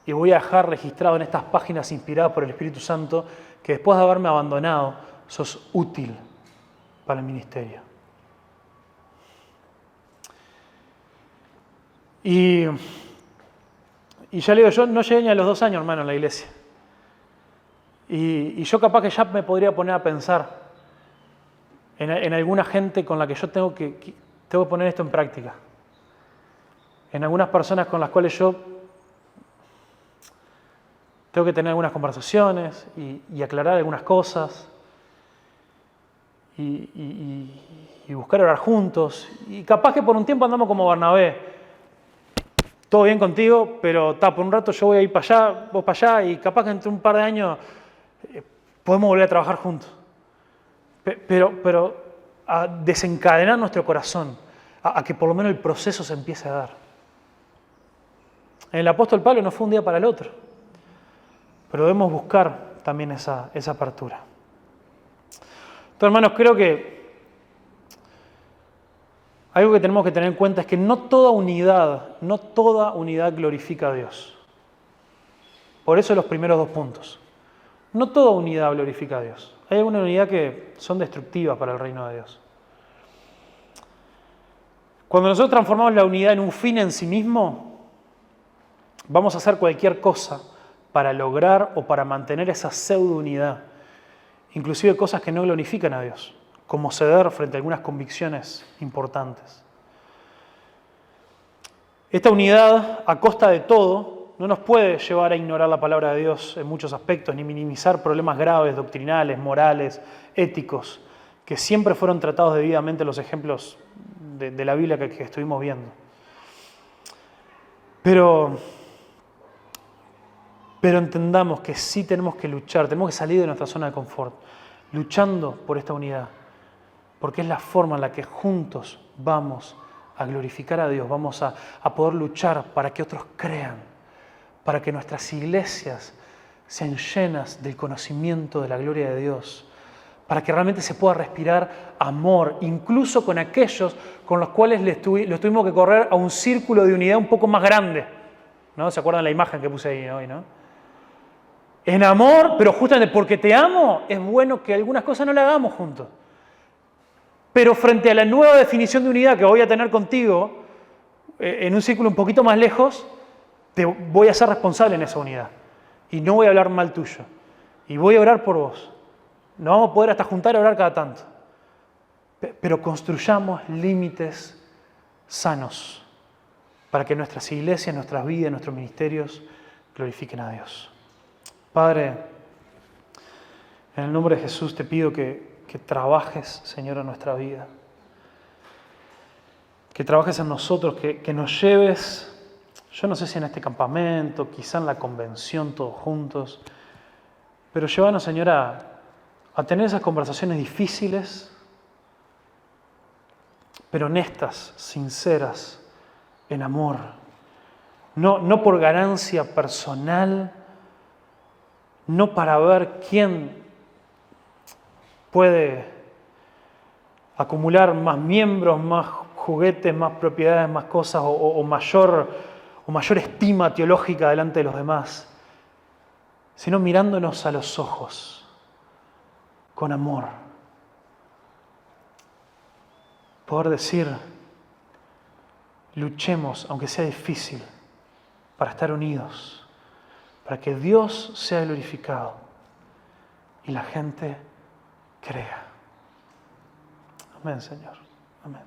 Y voy a dejar registrado en estas páginas inspiradas por el Espíritu Santo que después de haberme abandonado, sos útil para el ministerio. Y ya le digo, yo no llegué ni a los 2 años, hermano, en la iglesia. Y yo capaz que ya me podría poner a pensar en alguna gente con la que yo tengo que poner esto en práctica. En algunas personas con las cuales yo tengo que tener algunas conversaciones y aclarar algunas cosas y buscar orar juntos. Y capaz que por un tiempo andamos como Bernabé. Todo bien contigo, pero por un rato yo voy a ir para allá, vos para allá, y capaz que entre un par de años podemos volver a trabajar juntos. Pero a desencadenar nuestro corazón, a que por lo menos el proceso se empiece a dar. En el apóstol Pablo no fue un día para el otro, pero debemos buscar también esa apertura. Entonces, hermanos, creo que algo que tenemos que tener en cuenta es que no toda unidad glorifica a Dios. Por eso los primeros 2 puntos. No toda unidad glorifica a Dios. Hay alguna unidad que son destructivas para el reino de Dios. Cuando nosotros transformamos la unidad en un fin en sí mismo, vamos a hacer cualquier cosa para lograr o para mantener esa pseudo-unidad. Inclusive cosas que no glorifican a Dios, como ceder frente a algunas convicciones importantes. Esta unidad, a costa de todo, no nos puede llevar a ignorar la palabra de Dios en muchos aspectos, ni minimizar problemas graves, doctrinales, morales, éticos, que siempre fueron tratados debidamente en los ejemplos de la Biblia que estuvimos viendo. Pero entendamos que sí tenemos que luchar, tenemos que salir de nuestra zona de confort, luchando por esta unidad, porque es la forma en la que juntos vamos a glorificar a Dios, vamos a poder luchar para que otros crean, para que nuestras iglesias sean llenas del conocimiento de la gloria de Dios, para que realmente se pueda respirar amor, incluso con aquellos con los cuales los tuvimos que correr a un círculo de unidad un poco más grande. ¿No? ¿Se acuerdan la imagen que puse ahí hoy, no? En amor, pero justamente porque te amo, es bueno que algunas cosas no las hagamos juntos. Pero frente a la nueva definición de unidad que voy a tener contigo, en un círculo un poquito más lejos, te voy a ser responsable en esa unidad. Y no voy a hablar mal tuyo. Y voy a orar por vos. No vamos a poder hasta juntar a orar cada tanto. Pero construyamos límites sanos para que nuestras iglesias, nuestras vidas, nuestros ministerios glorifiquen a Dios. Padre, en el nombre de Jesús te pido que trabajes, Señor, en nuestra vida. Que trabajes en nosotros, que nos lleves, yo no sé si en este campamento, quizá en la convención todos juntos, pero llévanos, Señor, a tener esas conversaciones difíciles, pero honestas, sinceras, en amor. No por ganancia personal, no para ver quién puede acumular más miembros, más juguetes, más propiedades, más cosas o mayor estima teológica delante de los demás, sino mirándonos a los ojos con amor. Poder decir, luchemos, aunque sea difícil, para estar unidos, para que Dios sea glorificado y la gente crea. Amén, Señor. Amén.